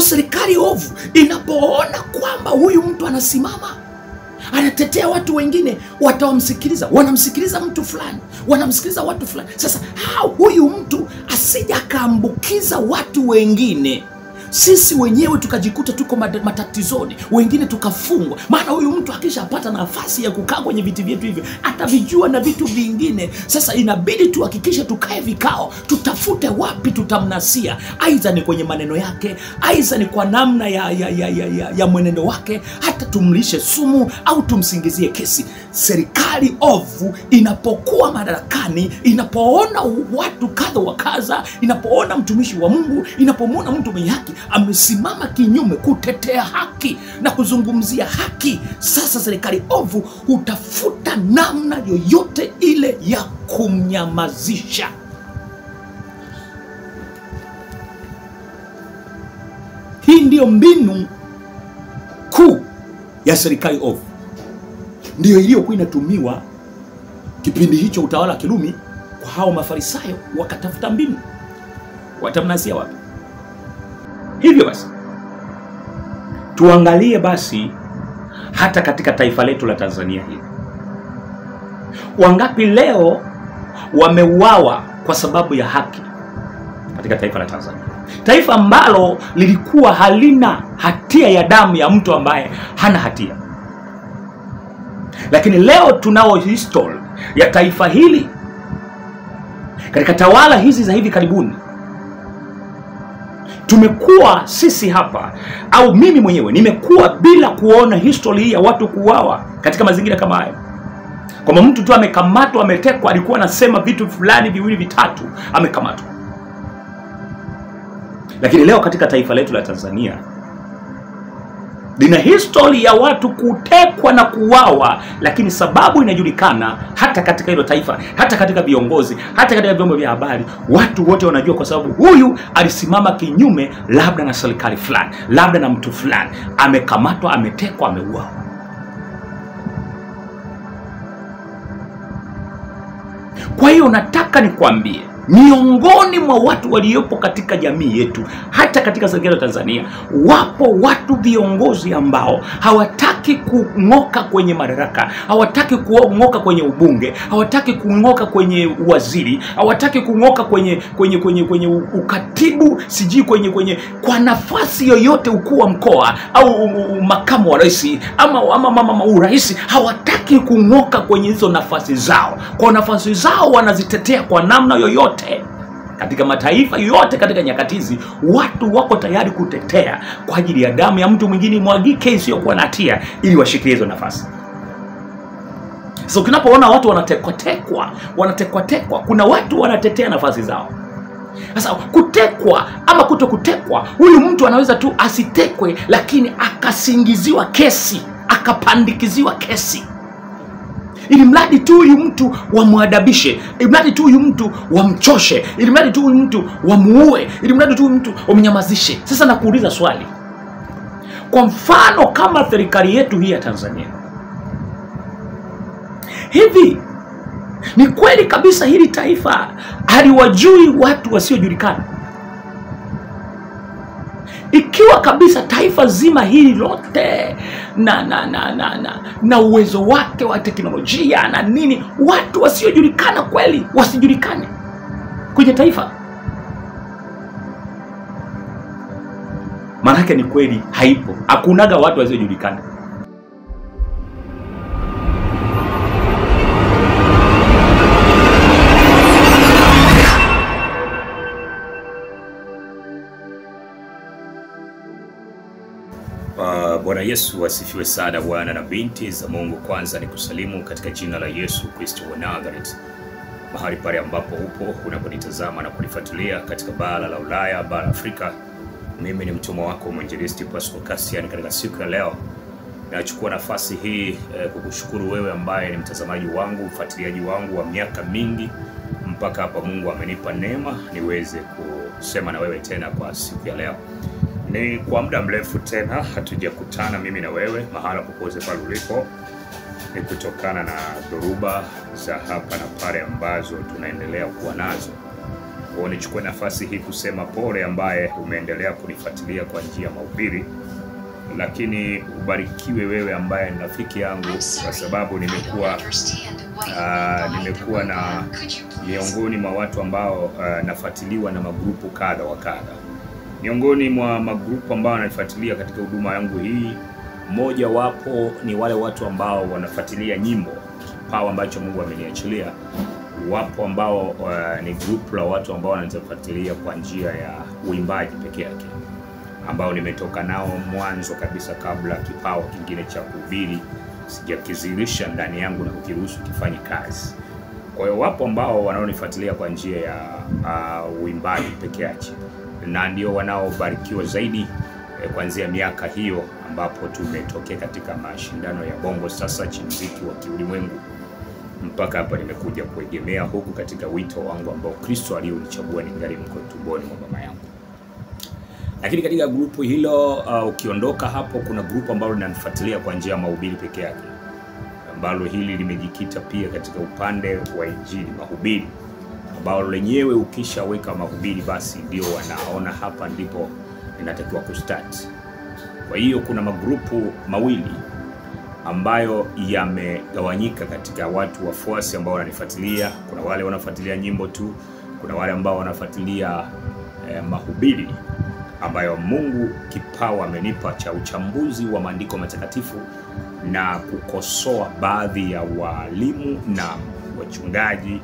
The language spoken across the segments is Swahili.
serikali ovu inapoona kwamba huyu mtu anasimama anatetea watu wengine, watawamsikiliza, wanamsikiliza mtu fulani, wanamsikiliza watu fulani. Sasa huyu mtu asije akaambukiza watu wengine, sisi wenyewe tukajikuta tuko matatizoni, wengine tukafungwa. Maana huyu mtu akishapata nafasi ya kukaa kwenye viti vyetu hivyo, atavijua na vitu vingine. Sasa inabidi tuhakikishe tukae vikao, tutafute wapi tutamnasia, aidha ni kwenye maneno yake, aidha ni kwa namna ya mwenendo wake, hata tumlishe sumu au tumsingizie kesi. Serikali ovu inapokuwa madarakani, inapoona watu kadha wa kadha, inapoona mtumishi wa Mungu, inapomwona mtu mwenye haki amesimama kinyume kutetea haki na kuzungumzia haki, sasa serikali ovu hutafuta namna yoyote ile ya kumnyamazisha. Hii ndiyo mbinu kuu ya serikali ovu, ndiyo iliyokuwa inatumiwa kipindi hicho utawala wa Kirumi. Kwa hao Mafarisayo wakatafuta mbinu, watamnasia wapi? Hivyo basi tuangalie basi hata katika taifa letu la Tanzania hili, wangapi leo wameuawa kwa sababu ya haki katika taifa la Tanzania, taifa ambalo lilikuwa halina hatia ya damu ya mtu ambaye hana hatia. Lakini leo tunao history ya taifa hili katika tawala hizi za hivi karibuni. Tumekuwa sisi hapa, au mimi mwenyewe nimekuwa bila kuona history ya watu kuuawa katika mazingira kama haya. Kama mtu tu amekamatwa, ametekwa, alikuwa anasema vitu fulani viwili vitatu, amekamatwa. Lakini leo katika taifa letu la Tanzania lina history ya watu kutekwa na kuuawa, lakini sababu inajulikana hata katika hilo taifa, hata katika viongozi, hata katika vyombo vya habari. Watu wote wanajua kwa sababu huyu alisimama kinyume labda na serikali fulani, labda na mtu fulani, amekamatwa, ametekwa, ameuawa. Kwa hiyo nataka nikwambie, miongoni mwa watu waliopo katika jamii yetu, hata katika serikali ya Tanzania, wapo watu viongozi ambao hawataki kung'oka kwenye madaraka, hawataki kung'oka kwenye ubunge, hawataki kung'oka kwenye uwaziri, hawataki kung'oka kwenye ukatibu, siji kwa nafasi yoyote, ukuu wa mkoa au makamu wa rais ama urais, hawataki kung'oka kwenye hizo nafasi zao. Kwa nafasi zao wanazitetea kwa namna yoyote. Katika mataifa yote katika nyakati hizi, watu wako tayari kutetea kwa ajili ya damu ya mtu mwingine mwagike isiyokuwa na hatia, ili washikilie hizo nafasi. So tunapoona watu wanatekwa, kuna watu wanatetea nafasi zao. Sasa kutekwa ama kutokutekwa, huyu mtu anaweza tu asitekwe, lakini akasingiziwa kesi, akapandikiziwa kesi, ili mradi tu huyu mtu wamuadabishe, ili mradi tu huyu mtu wamchoshe, ili mradi tu huyu mtu wamuue, ili mradi tu huyu mtu wamnyamazishe. Sasa nakuuliza swali, kwa mfano kama serikali yetu hii ya Tanzania, hivi ni kweli kabisa hili taifa haliwajui watu wasiojulikana? Ikiwa kabisa taifa zima hili lote na uwezo wake wa teknolojia na nini, watu wasiojulikana kweli wasijulikane kwenye taifa? Maana yake ni kweli haipo, hakunaga watu wasiojulikana. Bwana Yesu asifiwe sana, bwana na binti za Mungu. Kwanza ni kusalimu katika jina la Yesu Kristo wa Nazareth, mahali pale ambapo upo unaponitazama na kunifuatilia katika bara la Ulaya, bara Afrika. Mimi ni mtumwa wako mwinjilisti Pascal Cassian. Katika siku ya leo nachukua nafasi hii kukushukuru wewe ambaye ni mtazamaji wangu, mfuatiliaji wangu wa miaka mingi, mpaka hapa Mungu amenipa neema niweze kusema na wewe tena kwa siku ya leo. Ni kwa muda mrefu tena hatujakutana mimi na wewe mahala popote pale ulipo. Ni kutokana na dhoruba za hapa na pale ambazo tunaendelea kuwa nazo. Kwa nichukue nafasi hii kusema pole ambaye umeendelea kunifuatilia kwa njia ya mahubiri, lakini ubarikiwe wewe ambaye ni rafiki yangu, kwa sababu nimekuwa na miongoni mwa watu ambao nafuatiliwa na magrupu kadha wa kadha. Miongoni mwa magrupu ambao wanafuatilia katika huduma yangu hii, mmoja wapo ni wale watu ambao wanafuatilia nyimbo, kipawa ambacho Mungu ameniachilia. Wapo ambao ni group la watu ambao wananifuatilia kwa njia ya uimbaji peke yake, ambao nimetoka nao mwanzo kabisa kabla kipawa kingine cha kuhubiri sijakizirisha ndani yangu na kukiruhusu kifanye kazi. Kwa hiyo wapo ambao wanaonifuatilia kwa njia ya uimbaji peke yake, na ndio wanaobarikiwa zaidi kuanzia miaka hiyo ambapo tumetokea katika mashindano ya Bongo Sasa muziki wa kiulimwengu mpaka hapa nimekuja kuegemea huku katika wito wangu ambao Kristo alionichagua ningali mko tumboni mwa mama yangu. Lakini katika grupu hilo ukiondoka hapo, kuna grupu ambalo linanifuatilia kwa njia ya mahubiri peke yake, ambalo hili limejikita pia katika upande wa injili, mahubiri, ambalo lenyewe ukishaweka mahubiri basi ndio wanaona hapa ndipo inatakiwa kustart. Kwa hiyo kuna magrupu mawili ambayo yamegawanyika katika watu wafuasi ambao wananifuatilia. Kuna wale wanafuatilia nyimbo tu, kuna wale ambao wanafuatilia mahubiri ambayo Mungu kipawa amenipa cha uchambuzi wa maandiko matakatifu na kukosoa baadhi ya walimu na wachungaji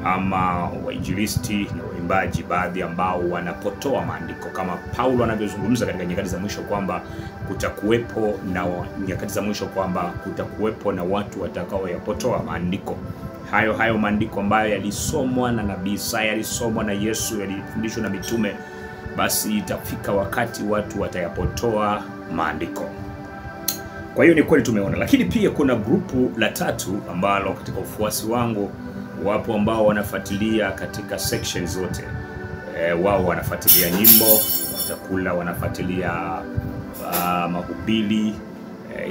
ama wainjilisti na waimbaji, baadhi ambao wanapotoa maandiko, kama Paulo anavyozungumza katika nyakati za mwisho kwamba kutakuwepo na nyakati za mwisho kwamba kutakuwepo na watu watakao yapotoa maandiko. Hayo maandiko ambayo yalisomwa na nabii Isaya, yalisomwa na Yesu, yalifundishwa na mitume, basi itafika wakati watu watayapotoa maandiko. Kwa hiyo ni kweli tumeona. Lakini pia kuna grupu la tatu ambalo katika ufuasi wangu wapo ambao wanafuatilia katika section zote. Wao wanafuatilia nyimbo, watakula, wanafuatilia mahubiri.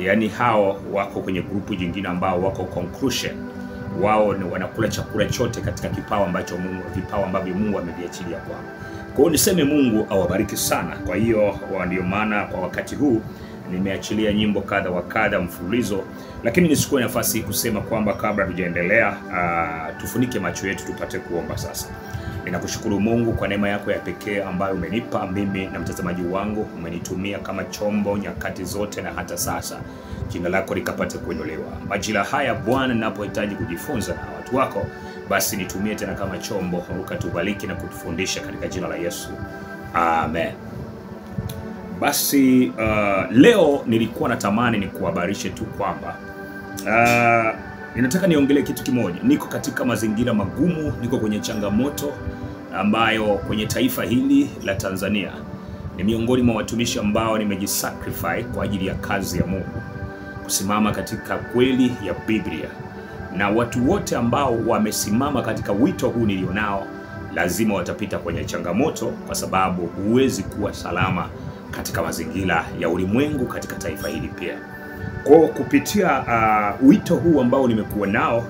Yani hao wako kwenye grupu jingine ambao wako conclusion. Wao wanakula chakula chote katika vipawa ambavyo Mungu ameviachilia kwao. Kwa hiyo niseme Mungu awabariki sana. Kwa hiyo ndio maana kwa wakati huu nimeachilia nyimbo kadha wa kadha mfululizo, lakini nichukue nafasi kusema kwamba kabla tujaendelea, tufunike macho yetu tupate kuomba sasa. Ninakushukuru Mungu kwa neema yako ya pekee ambayo umenipa mimi na mtazamaji wangu. Umenitumia kama chombo nyakati zote na hata sasa. Jina lako likapate kuinuliwa. Majira haya Bwana, ninapohitaji kujifunza na watu wako, basi nitumie tena kama chombo, ukatubariki na kutufundisha katika jina la Yesu. Amen. Basi leo nilikuwa natamani nikuhabarishe tu kwamba ninataka niongelee kitu kimoja. Niko katika mazingira magumu, niko kwenye changamoto ambayo kwenye taifa hili la Tanzania ni miongoni mwa watumishi ambao nimejisacrifice kwa ajili ya kazi ya Mungu, kusimama katika kweli ya Biblia. Na watu wote ambao wamesimama katika wito huu nilionao lazima watapita kwenye changamoto, kwa sababu huwezi kuwa salama katika mazingira ya ulimwengu katika taifa hili pia. Kwa kupitia wito huu ambao nimekuwa nao,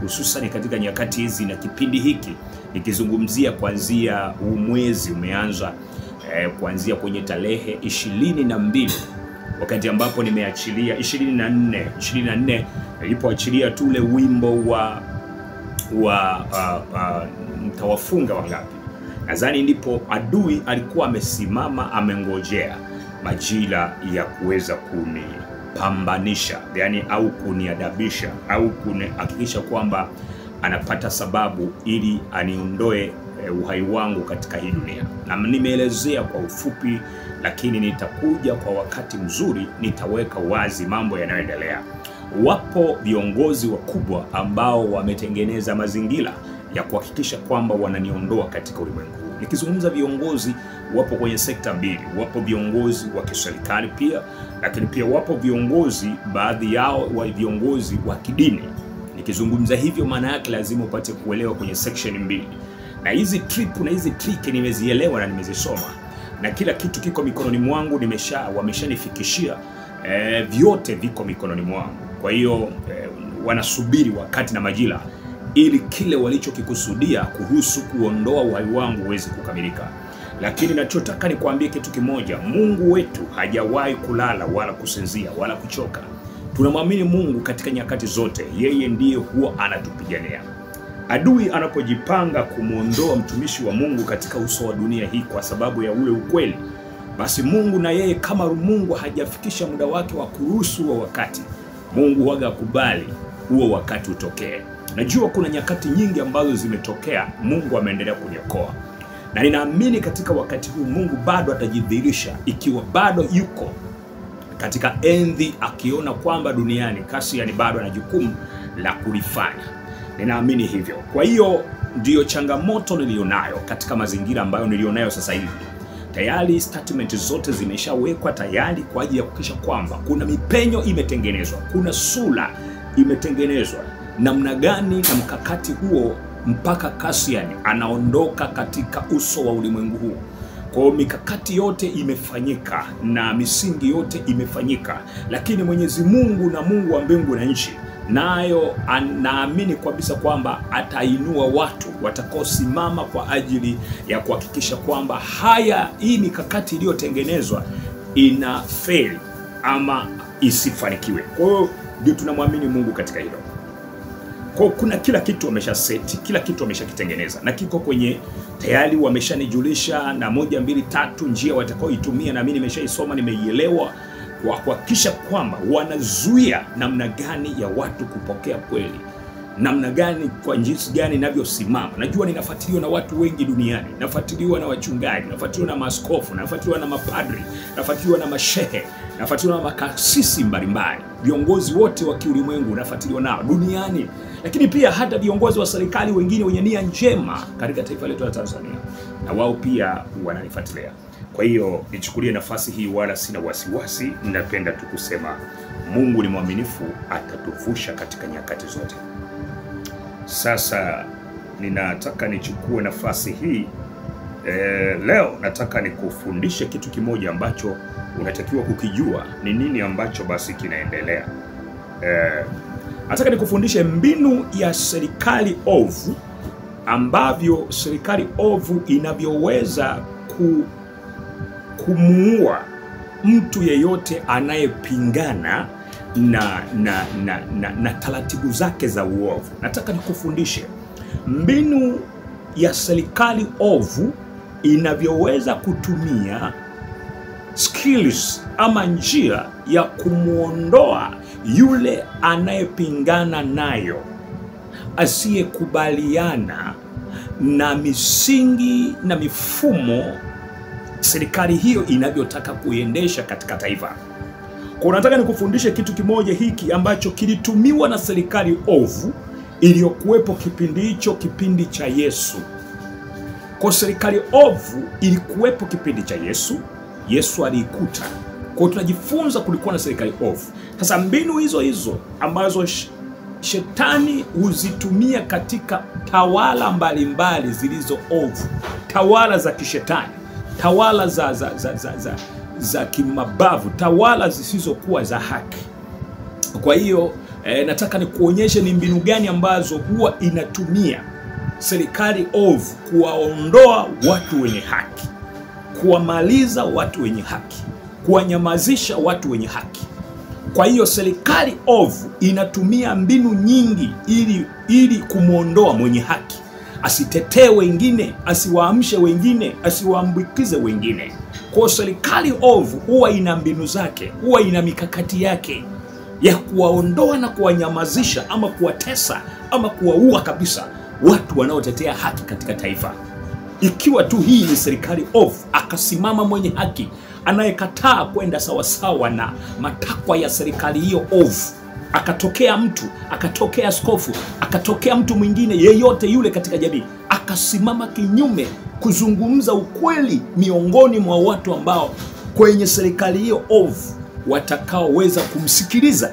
hususan katika nyakati hizi na kipindi hiki, nikizungumzia kuanzia mwezi umeanza kuanzia kwenye tarehe 22, wakati ambapo nimeachilia 24 nilipoachilia tu ule wimbo wa mtawafunga wangapi. Nadhani ndipo adui alikuwa amesimama amengojea majira ya kuweza kunipambanisha, yani au kuniadabisha au kunihakikisha kwamba anapata sababu ili aniondoe uhai wangu katika hii dunia. Na nimeelezea kwa ufupi, lakini nitakuja kwa wakati mzuri, nitaweka wazi mambo yanayoendelea. Wapo viongozi wakubwa ambao wametengeneza mazingira ya kuhakikisha kwamba wananiondoa katika ulimwengu. Nikizungumza viongozi, wapo kwenye sekta mbili. Wapo viongozi wa kiserikali pia, lakini pia wapo viongozi, baadhi yao wa viongozi wa kidini. Nikizungumza hivyo, maana yake lazima upate kuelewa kwenye section mbili. Na hizi trip na hizi trick nimezielewa na nimezisoma, na kila kitu kiko mikononi mwangu, wameshanifikishia, vyote viko mikononi mwangu. Kwa hiyo wanasubiri wakati na majira ili kile walichokikusudia kuhusu kuondoa uhai wangu uweze kukamilika. Lakini nachotaka nikwambie kitu kimoja, Mungu wetu hajawahi kulala wala kusinzia wala kuchoka. Tunamwamini Mungu katika nyakati zote, yeye ndiye huwa anatupigania. Adui anapojipanga kumuondoa mtumishi wa Mungu katika uso wa dunia hii kwa sababu ya ule ukweli, basi Mungu na yeye kama Mungu hajafikisha muda wake wa kuruhusu huo wakati, Mungu huaga kubali huo wakati utokee. Najua kuna nyakati nyingi ambazo zimetokea, Mungu ameendelea kuniokoa. Na ninaamini katika wakati huu Mungu bado atajidhihirisha ikiwa bado yuko katika enzi, akiona kwamba duniani Cassian bado ana jukumu la kulifanya. Ninaamini hivyo. Kwa hiyo ndiyo changamoto nilionayo katika mazingira ambayo nilionayo sasa hivi. Tayari statement zote zimeshawekwa tayari kwa ajili ya kuhakikisha kwamba kuna mipenyo imetengenezwa, kuna sura imetengenezwa, namna gani na mkakati huo mpaka Cassian anaondoka katika uso wa ulimwengu huu. Kwa hiyo mikakati yote imefanyika na misingi yote imefanyika, lakini Mwenyezi Mungu na Mungu wa mbingu na nchi nayo anaamini kabisa kwamba atainua watu watakaosimama kwa ajili ya kuhakikisha kwamba hii mikakati iliyotengenezwa ina fail ama isifanikiwe. Kwa hiyo ndio tunamwamini Mungu katika hilo. Kwa kuna kila kitu wamesha seti, kila kitu wameshakitengeneza na kiko kwenye tayari, wameshanijulisha na 1 2 3 njia watakaoitumia, na mimi nimeshaisoma, nimeielewa, kwa kuhakikisha kwamba wanazuia namna gani ya watu kupokea kweli, namna gani, kwa jinsi gani ninavyosimama. Najua ninafuatiliwa na watu wengi duniani, nafuatiliwa na wachungaji, nafuatiliwa na maaskofu, nafuatiliwa na mapadri, nafuatiliwa na mashehe, nafuatiliwa na makasisi mbalimbali, viongozi wote wa kiulimwengu nafuatiliwa nao duniani, lakini pia hata viongozi wa serikali wengine wenye nia njema katika taifa letu la Tanzania, na wao pia wananifuatilia. Kwa hiyo nichukulie nafasi hii, wala sina wasiwasi. Ninapenda tu kusema Mungu ni mwaminifu, atatuvusha katika nyakati zote. Sasa ninataka nichukue nafasi hii leo, nataka nikufundishe kitu kimoja ambacho unatakiwa kukijua ni nini ambacho basi kinaendelea. Nataka nikufundishe mbinu ya serikali ovu, ambavyo serikali ovu inavyoweza kumuua mtu yeyote anayepingana na taratibu zake za uovu. Nataka nikufundishe mbinu ya serikali ovu inavyoweza kutumia skills ama njia ya kumuondoa yule anayepingana nayo, asiyekubaliana na misingi na mifumo serikali hiyo inavyotaka kuiendesha katika taifa. Kwa nataka nikufundishe kitu kimoja hiki ambacho kilitumiwa na serikali ovu iliyokuwepo kipindi hicho, kipindi cha Yesu. Kwa serikali ovu ilikuwepo kipindi cha Yesu, Yesu aliikuta. Kwa tunajifunza kulikuwa na serikali ovu. Sasa mbinu hizo hizo ambazo shetani huzitumia katika tawala mbalimbali zilizo ovu, tawala za kishetani, tawala za kimabavu, tawala zisizokuwa za haki. Kwa hiyo nataka nikuonyeshe ni mbinu gani ambazo huwa inatumia serikali ovu kuwaondoa watu wenye haki, kuwamaliza watu wenye haki, kuwanyamazisha watu wenye haki. Kwa hiyo serikali ovu inatumia mbinu nyingi ili kumuondoa mwenye haki, asitetee wengine, asiwaamshe wengine, asiwaambukize wengine. Kwa serikali ovu huwa ina mbinu zake, huwa ina mikakati yake ya kuwaondoa na kuwanyamazisha ama kuwatesa ama kuwaua kabisa watu wanaotetea haki katika taifa. Ikiwa tu hii ni serikali ovu, akasimama mwenye haki anayekataa kwenda sawasawa na matakwa ya serikali hiyo ovu, akatokea mtu, akatokea askofu, akatokea mtu mwingine yeyote yule katika jamii, akasimama kinyume kuzungumza ukweli miongoni mwa watu ambao kwenye serikali hiyo ovu watakaoweza kumsikiliza,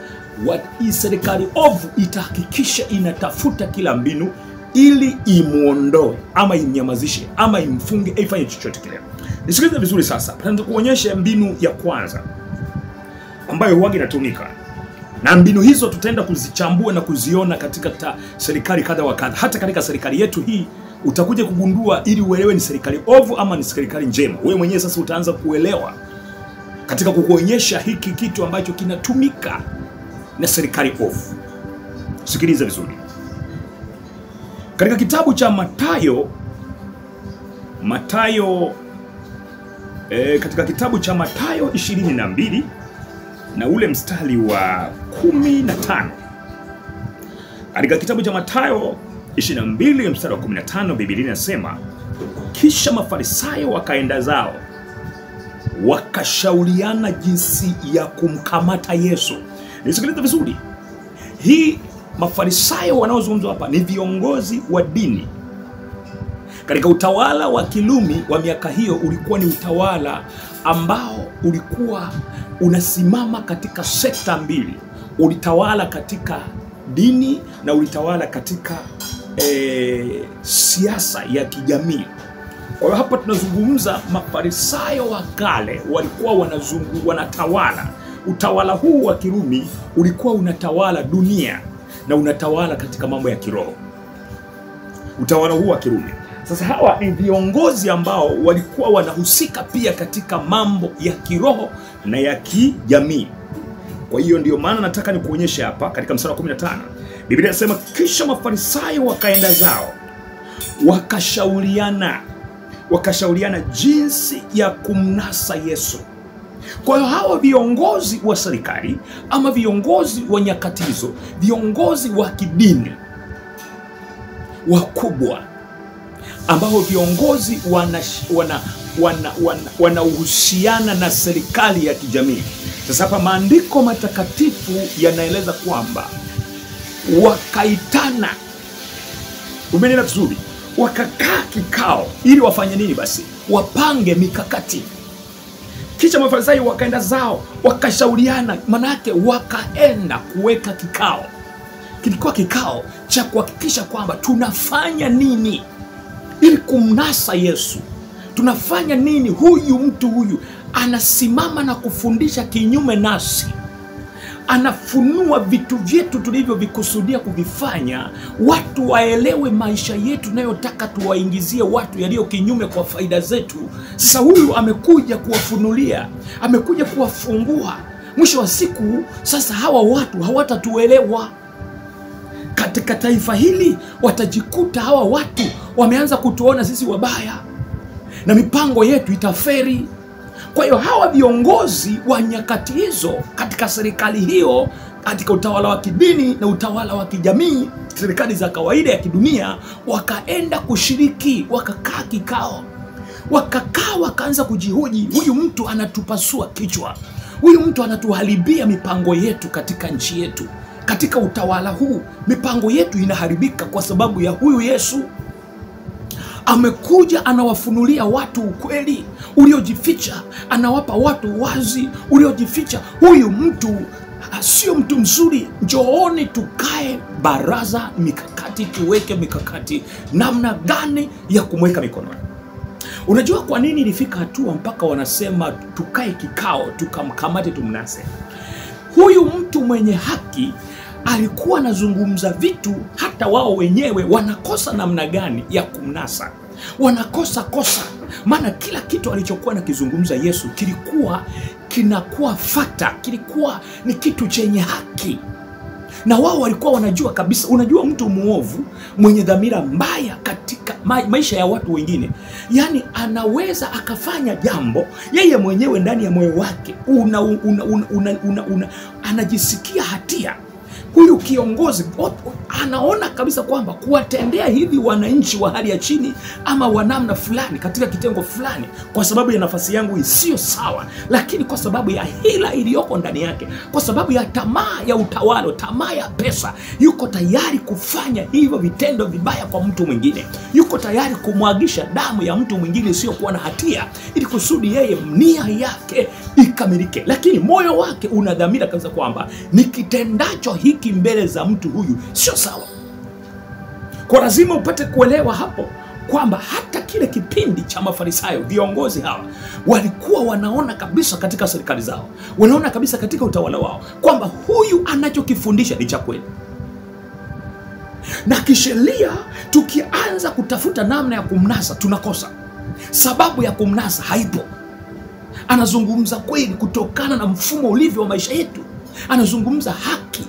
hii serikali ovu itahakikisha inatafuta kila mbinu ili imuondoe ama imnyamazishe ama imfunge, ifanye chochote kile. Nisikilize vizuri sasa. Nataka kuonyesha mbinu ya kwanza ambayo huwa inatumika. Na mbinu hizo tutaenda kuzichambua na kuziona katika serikali kadha wa kadha. Hata katika serikali yetu hii utakuja kugundua, ili uelewe ni serikali ovu ama ni serikali njema. Wewe mwenyewe sasa utaanza kuelewa katika kukuonyesha hiki kitu ambacho kinatumika na serikali ovu. Sikiliza vizuri. Katika kitabu cha katika kitabu cha Mathayo 22 na ule mstari wa 15. Katika kitabu cha Mathayo 22 mstari wa 15, Biblia inasema, kisha Mafarisayo wakaenda zao, wakashauriana jinsi ya kumkamata Yesu. Nisikilize vizuri. Hii Mafarisayo wanaozungumzwa hapa ni viongozi wa dini. Katika utawala wa Kirumi wa miaka hiyo, ulikuwa ni utawala ambao ulikuwa unasimama katika sekta mbili. Ulitawala katika dini na ulitawala katika siasa ya kijamii. Kwa hiyo hapa tunazungumza Mafarisayo wa kale walikuwa wanatawala. Utawala huu wa Kirumi ulikuwa unatawala dunia na unatawala katika mambo ya kiroho. Utawala huu wa Kirumi. Sasa hawa ni viongozi ambao walikuwa wanahusika pia katika mambo ya kiroho na ya kijamii. Kwa hiyo ndio maana nataka nikuonyeshe hapa katika mstari wa 15. Biblia inasema, kisha Mafarisayo wakaenda zao, wakashauriana jinsi ya kumnasa Yesu. Kwa hiyo hawa viongozi wa serikali ama viongozi wa nyakati hizo, viongozi wa kidini wakubwa, ambao viongozi wanahusiana na serikali ya kijamii. Sasa hapa maandiko matakatifu yanaeleza kwamba wakaitana, umeelewa vizuri, wakakaa kikao ili wafanye nini? Basi wapange mikakati. Kisha Mafarisayo wakaenda zao, wakashauriana, manake wakaenda kuweka kikao. Kilikuwa kikao cha kuhakikisha kwamba tunafanya nini ili kumnasa Yesu. Tunafanya nini? Huyu mtu huyu anasimama na kufundisha kinyume nasi. Anafunua vitu vyetu tulivyovikusudia kuvifanya, watu waelewe maisha yetu tunayotaka tuwaingizie watu yaliyo kinyume kwa faida zetu. Sasa huyu amekuja kuwafunulia, amekuja kuwafungua. Mwisho wa siku sasa hawa watu hawatatuelewa. Katika taifa hili watajikuta hawa watu wameanza kutuona sisi wabaya na mipango yetu itaferi. Kwa hiyo hawa viongozi wa nyakati hizo katika serikali hiyo, katika utawala wa kidini na utawala wa kijamii, serikali za kawaida ya kidunia, wakaenda kushiriki, wakakaa kikao. Wakaanza kujihoji, huyu mtu anatupasua kichwa. Huyu mtu anatuharibia mipango yetu katika nchi yetu. Katika utawala huu mipango yetu inaharibika kwa sababu ya huyu Yesu. Amekuja anawafunulia watu ukweli uliojificha, anawapa watu wazi uliojificha. Huyu mtu sio mtu mzuri. Njooni tukae baraza mikakati, tuweke mikakati namna gani ya kumweka mikononi. Unajua kwa nini ilifika hatua mpaka wanasema tukae kikao tukamkamate tumnase? Huyu mtu mwenye haki alikuwa anazungumza vitu hata wao wenyewe wanakosa namna gani ya kumnasa. Wanakosa. Maana kila kitu alichokuwa nakizungumza Yesu kilikuwa kinakuwa fakta, kilikuwa ni kitu chenye haki. Na wao walikuwa wanajua kabisa. Unajua mtu muovu mwenye dhamira mbaya katika maisha ya watu wengine, yani anaweza akafanya jambo yeye mwenyewe ndani ya moyo wake anajisikia hatia. Huyu kiongozi anaona kabisa kwamba kuwatendea hivi wananchi wa hali ya chini ama wanamna fulani katika kitengo fulani kwa sababu ya nafasi yangu sio sawa, lakini kwa sababu ya hila iliyoko ndani yake, kwa sababu ya tamaa ya utawala, tamaa ya pesa, yuko tayari kufanya hivyo vitendo vibaya kwa mtu mwingine. Yuko tayari kumwagisha damu ya mtu mwingine isiyokuwa na hatia ili kusudi yeye nia yake ikamilike. Lakini moyo wake una dhamira kabisa kwamba nikitendacho hiki mbele za mtu huyu sio sawa. Kwa lazima upate kuelewa hapo kwamba hata kile kipindi cha Mafarisayo, viongozi hawa walikuwa wanaona kabisa katika serikali zao, wanaona kabisa katika utawala wao kwamba huyu anachokifundisha ni cha kweli. Na kisheria tukianza kutafuta namna ya kumnasa tunakosa. Sababu ya kumnasa haipo. Anazungumza kweli kutokana na mfumo ulivyo wa maisha yetu. Anazungumza haki.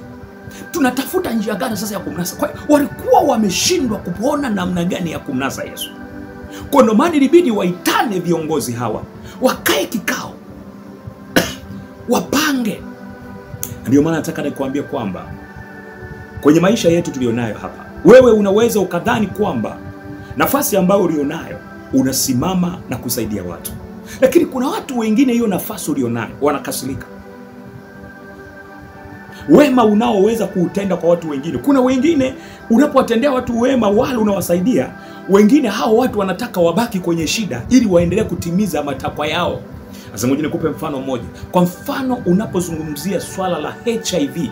Tunatafuta njia gani sasa ya kumnasa? Kwa hiyo walikuwa wameshindwa kuona namna gani ya kumnasa Yesu. Kwa ndio maana ilibidi waitane viongozi hawa, wakae kikao, wapange. Ndio maana nataka nikuambie kwamba kwenye maisha yetu tulionayo hapa, wewe unaweza ukadhani kwamba nafasi ambayo ulionayo unasimama na kusaidia watu. Lakini kuna watu wengine hiyo nafasi ulionayo wanakasirika. Wema unaoweza kuutenda kwa watu wengine. Kuna wengine unapowatendea watu wema wale unawasaidia, wengine hao watu wanataka wabaki kwenye shida ili waendelee kutimiza matakwa yao. Sasa ngoja nikupe mfano mmoja. Kwa mfano unapozungumzia swala la HIV.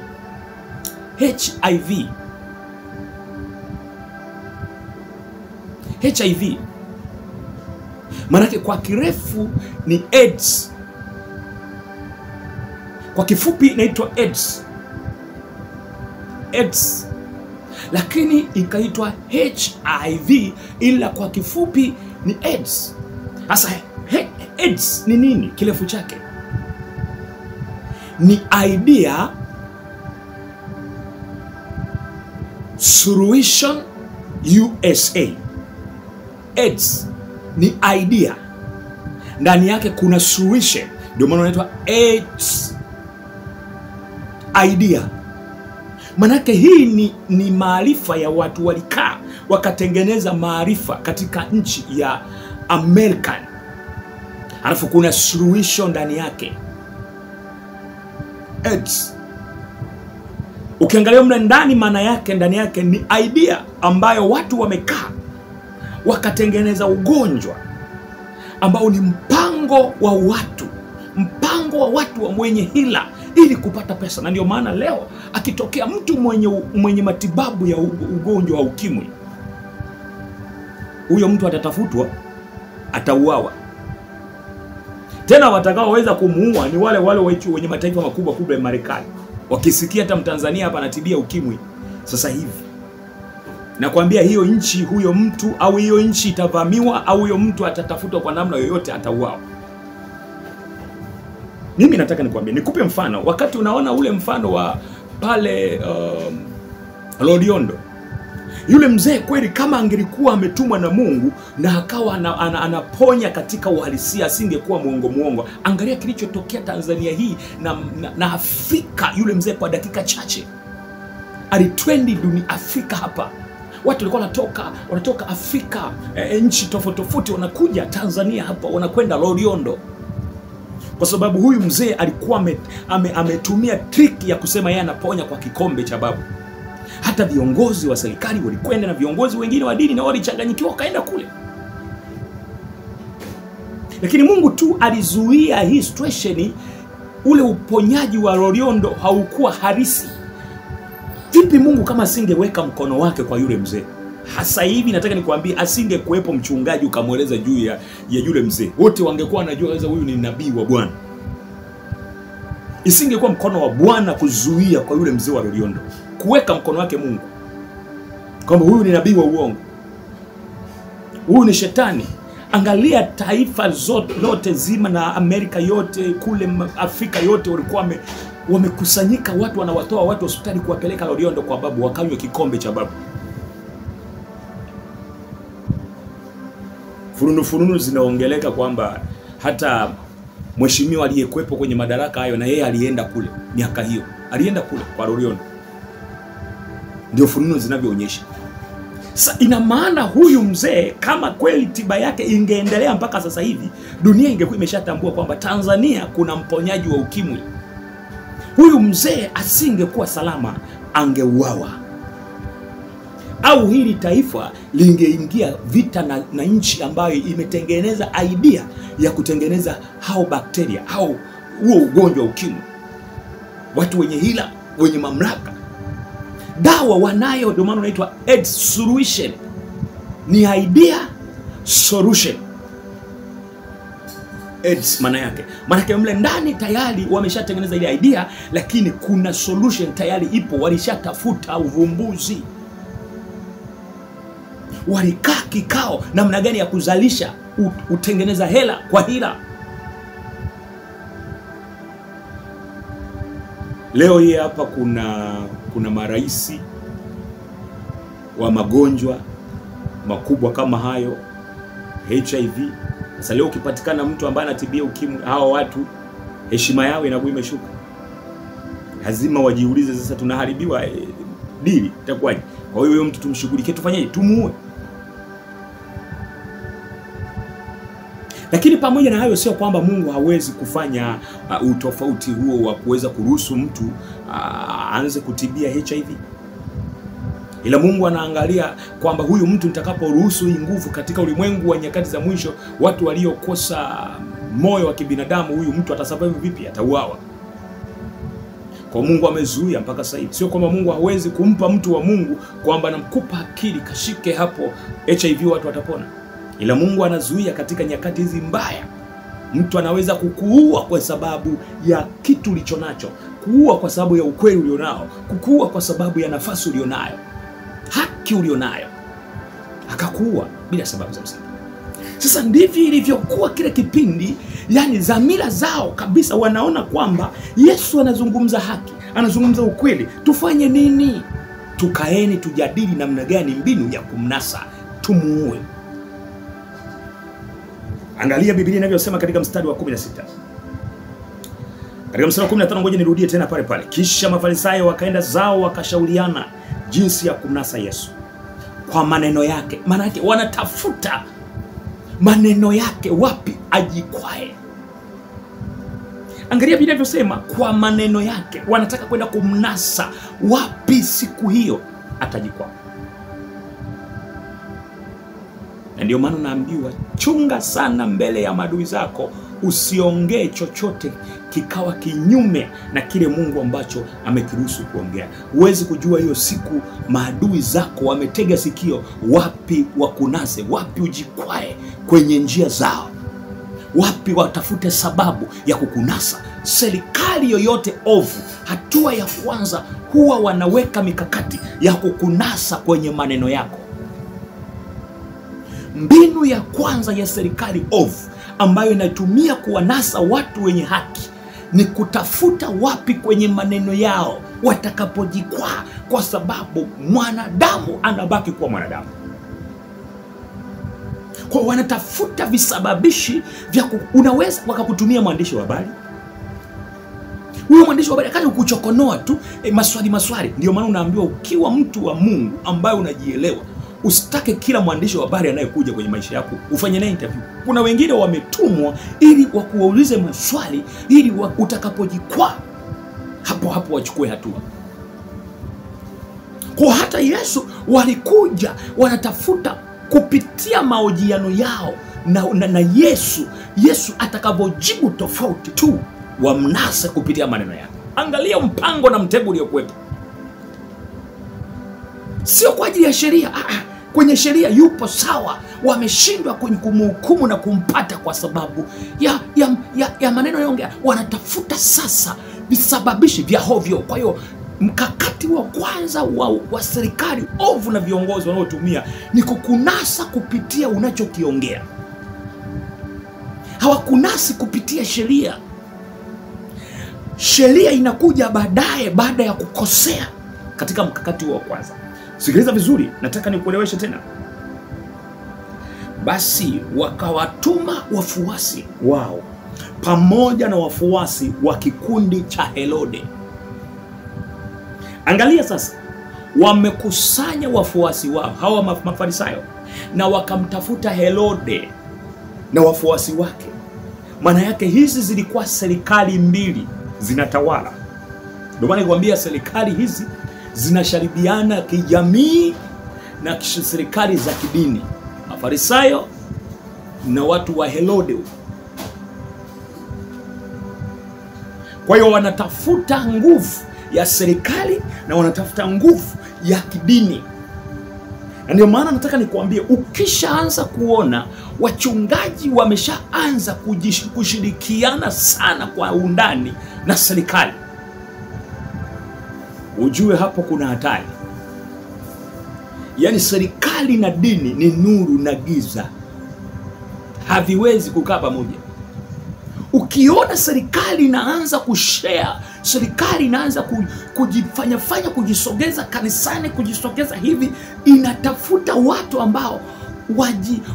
HIV manake kwa kirefu ni AIDS. Kwa kifupi inaitwa AIDS. Lakini ikaitwa HIV ila kwa kifupi ni AIDS. Sasa AIDS ni nini? Kirefu chake ni idea, solution, USA. AIDS ni idea, ndani yake kuna solution, ndio maana inaitwa AIDS idea. Manake hii ni maarifa ya watu walikaa wakatengeneza maarifa katika nchi ya American, alafu kuna solution ndani yake AIDS. Ukiangalia mle ndani, maana yake ndani yake ni idea ambayo watu wamekaa wakatengeneza ugonjwa ambao ni mpango wa watu wa mwenye hila ili kupata pesa. Na ndio maana leo akitokea mtu mwenye matibabu ya ugonjwa wa ukimwi, huyo mtu atatafutwa, atauawa. Tena watakaoweza kumuua ni wale wenye mataifa makubwa ya Marekani. Wakisikia hata Mtanzania hapa anatibia ukimwi sasa hivi, nakwambia hiyo nchi, huyo mtu au hiyo nchi itavamiwa, au huyo mtu atatafutwa kwa namna yoyote, atauawa. Mimi nataka nikwambie, nikupe mfano. Wakati unaona ule mfano wa pale Loliondo, yule mzee kweli kama angelikuwa ametumwa na Mungu na akawa anaponya katika uhalisia, asingekuwa muongo. Angalia kilichotokea Tanzania hii na Afrika. Yule mzee kwa dakika chache alitrendi dunia Afrika hapa. Watu walikuwa wanatoka Afrika, nchi tofauti wanakuja Tanzania hapa, wanakwenda Loliondo. Kwa sababu huyu mzee alikuwa ametumia trick ya kusema yeye anaponya kwa kikombe cha babu. Hata viongozi wa serikali walikwenda na viongozi wengine wa dini na walichanganyikiwa wakaenda kule. Lakini Mungu tu alizuia hii situation. Ule uponyaji wa Loliondo haukuwa harisi. Vipi Mungu kama asingeweka mkono wake kwa yule mzee? Hasa hivi nataka nikwambie, asingekuepo mchungaji ukamweleza juu ya yule mzee, wote wangekuwa wanajua huyu ni nabii wa Bwana. Isingekuwa mkono wa Bwana kuzuia kwa yule mzee wa Loliondo, kuweka mkono wake Mungu kwamba huyu ni nabii wa uongo, huyu ni shetani. Angalia taifa lote zima na Amerika yote, kule Afrika yote walikuwa wamekusanyika, watu wanawatoa watu hospitali kuwapeleka Loliondo kwa babu wakanywe kikombe cha babu. Fununu zinaongeleka kwamba hata mheshimiwa aliyekuepo kwenye madaraka hayo na yeye alienda kule miaka hiyo, alienda kule kwa Loliondo. Ndio fununu zinavyoonyesha. Sasa ina maana huyu mzee kama kweli tiba yake ingeendelea mpaka sasa hivi, dunia ingekuwa imeshatambua kwamba Tanzania kuna mponyaji wa ukimwi. Huyu mzee asingekuwa salama, angeuawa. Au hili taifa lingeingia vita na nchi ambayo imetengeneza idea ya kutengeneza hao bakteria au huo ugonjwa wa ukimwi. Watu wenye hila, wenye mamlaka. Dawa wanayo, ndio maana inaitwa AIDS solution. Ni idea solution. AIDS maana yake mle ndani tayari wameshatengeneza ile idea, lakini kuna solution tayari ipo, walishatafuta uvumbuzi. Walikaa kikao namna gani ya kuzalisha utengeneza hela kwa hila. Leo hii hapa kuna maraisi wa magonjwa makubwa kama hayo, HIV. Sasa leo ukipatikana mtu ambaye anatibia ukimwi, hao watu heshima yao inakuwa imeshuka. Lazima wajiulize, sasa tunaharibiwa dili itakuwaje? Kwa hiyo huyo mtu tumshughulikie, tufanyeje? Tumuue. Lakini pamoja na hayo, sio kwamba Mungu hawezi kufanya utofauti huo wa kuweza kuruhusu mtu aanze kutibia HIV. Ila Mungu anaangalia kwamba huyu mtu nitakaporuhusu hii nguvu katika ulimwengu wa nyakati za mwisho, watu waliokosa moyo wa kibinadamu, huyu mtu atasurvive vipi? Atauawa. Kwa Mungu amezuia mpaka sasa hivi. Sio kwamba Mungu hawezi kumpa mtu wa Mungu kwamba namkupa akili kashike hapo HIV watu watapona. Ila Mungu anazuia katika nyakati hizi mbaya. Mtu anaweza kukuua kwa sababu ya kitu ulichonacho, kuua kwa sababu ya ukweli ulionao, kukuua kwa sababu ya nafasi ulionayo, haki ulionayo, akakuua bila sababu za msingi. Sasa ndivyo ilivyokuwa kile kipindi, yani dhamira zao kabisa wanaona kwamba Yesu anazungumza haki, anazungumza ukweli. Tufanye nini? Tukaeni tujadili namna gani mbinu ya kumnasa, tumuue. Angalia Biblia inavyosema katika mstari wa 16. Katika mstari wa 15, ngoja nirudie tena pale pale. Kisha Mafarisayo wakaenda zao wakashauriana jinsi ya kumnasa Yesu kwa maneno yake. Maana yake wanatafuta maneno yake wapi ajikwae. Angalia Biblia inavyosema kwa maneno yake, wanataka kwenda kumnasa wapi siku hiyo atajikwaa. Na ndio maana naambiwa chunga sana mbele ya maadui zako, usiongee chochote kikawa kinyume na kile Mungu ambacho amekiruhusu kuongea. Huwezi kujua hiyo siku maadui zako wametega sikio wapi wakunase, wapi ujikwae kwenye njia zao, wapi watafute sababu ya kukunasa. Serikali yoyote ovu, hatua ya kwanza huwa wanaweka mikakati ya kukunasa kwenye maneno yako. Mbinu ya kwanza ya serikali ovu ambayo inatumia kuwanasa watu wenye haki ni kutafuta wapi kwenye maneno yao watakapojikwaa, kwa sababu mwanadamu anabaki kuwa mwanadamu. Kwa wanatafuta visababishi vya unaweza wakakutumia mwandishi wa habari. Huyo mwandishi wa habari akaja kukuchokonoa tu maswali. Ndio maana unaambiwa ukiwa mtu wa Mungu ambaye unajielewa, usitake kila mwandishi wa habari anayekuja kwenye maisha yako ufanye naye interview. Kuna wengine wametumwa ili wakuulize maswali ili utakapojikwaa hapo wachukue hatua. Kwa hata Yesu walikuja wanatafuta kupitia mahojiano yao na Yesu atakavyojibu tofauti tu wamnase kupitia maneno yake. Angalia mpango na mtego uliokuwepo. Sio kwa ajili ya sheria. Kwenye sheria yupo sawa, wameshindwa kumhukumu na kumpata kwa sababu ya maneno yongea. Wanatafuta sasa visababishi vya hovyo. Kwa hiyo mkakati wa kwanza wa serikali ovu na viongozi wanaotumia ni kukunasa kupitia unachokiongea. Hawakunasi kupitia sheria. Sheria inakuja baadaye, baada ya kukosea katika mkakati wa kwanza. Sikiliza vizuri, nataka nikueleweshe tena. Basi wakawatuma wafuasi wao pamoja na wafuasi wa kikundi cha Herode. Angalia sasa, wamekusanya wafuasi wao hawa Mafarisayo na wakamtafuta Herode na wafuasi wake. Maana yake hizi zilikuwa serikali mbili zinatawala. Ndio maana nikwambia serikali hizi zinasharibiana kijamii na serikali za kidini. Mafarisayo na watu wa Herode. Kwa hiyo wanatafuta nguvu ya serikali na wanatafuta nguvu ya kidini. Na ndio maana nataka nikuambie, ukishaanza kuona wachungaji wameshaanza kushirikiana sana kwa undani na serikali, ujue hapo kuna hatari. Yaani serikali na dini ni nuru na giza, haviwezi kukaa pamoja. Ukiona serikali inaanza kushare, serikali inaanza kujifanya kujisogeza kanisani, kujisogeza hivi, inatafuta watu ambao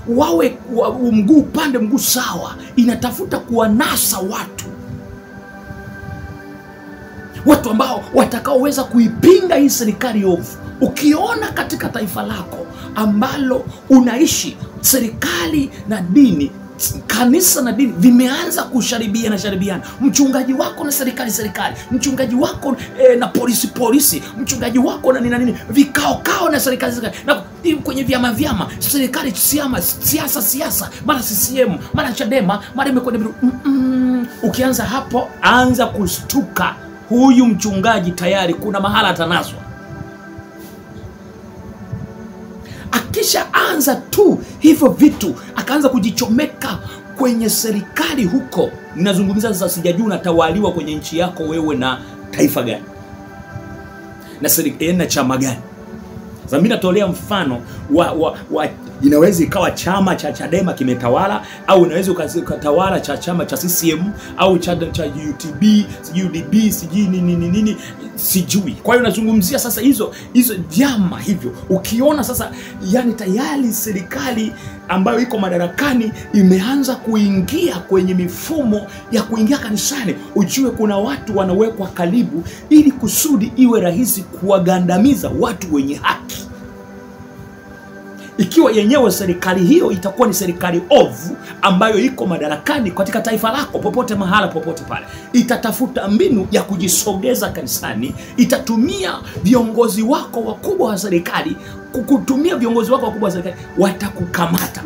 wawe mguu pande mguu sawa, inatafuta kuwanasa watu ambao watakaoweza kuipinga hii serikali ovu. Ukiona katika taifa lako ambalo unaishi, serikali na dini, kanisa na dini vimeanza kusharibiana, mchungaji wako na serikali, mchungaji wako na polisi, mchungaji wako na nini, vikao na serikali, na kwenye vyama, serikali, siasa, mara CCM, mara Chadema, mara imekwenda. Ukianza hapo, anza kustuka, huyu mchungaji tayari kuna mahala atanaswa. Akisha anza tu hivyo vitu, akaanza kujichomeka kwenye serikali huko. Ninazungumza sasa, sijajua unatawaliwa kwenye nchi yako wewe na taifa gani na serikali na chama gani. Sasa mimi natolea mfano inaweza ikawa chama cha Chadema kimetawala, au inaweza ukatawala chama cha CCM au cha UTB, UDB, sijui nini, sijui. Kwa hiyo nazungumzia sasa hizo vyama hivyo. Ukiona sasa, yani tayari serikali ambayo iko madarakani imeanza kuingia kwenye mifumo ya kuingia kanisani, ujue kuna watu wanawekwa karibu ili kusudi iwe rahisi kuwagandamiza watu wenye haki. Ikiwa yenyewe serikali hiyo itakuwa ni serikali ovu ambayo iko madarakani katika taifa lako, popote mahala, popote pale, itatafuta mbinu ya kujisogeza kanisani, itatumia viongozi wako wakubwa wa serikali, watakukamata.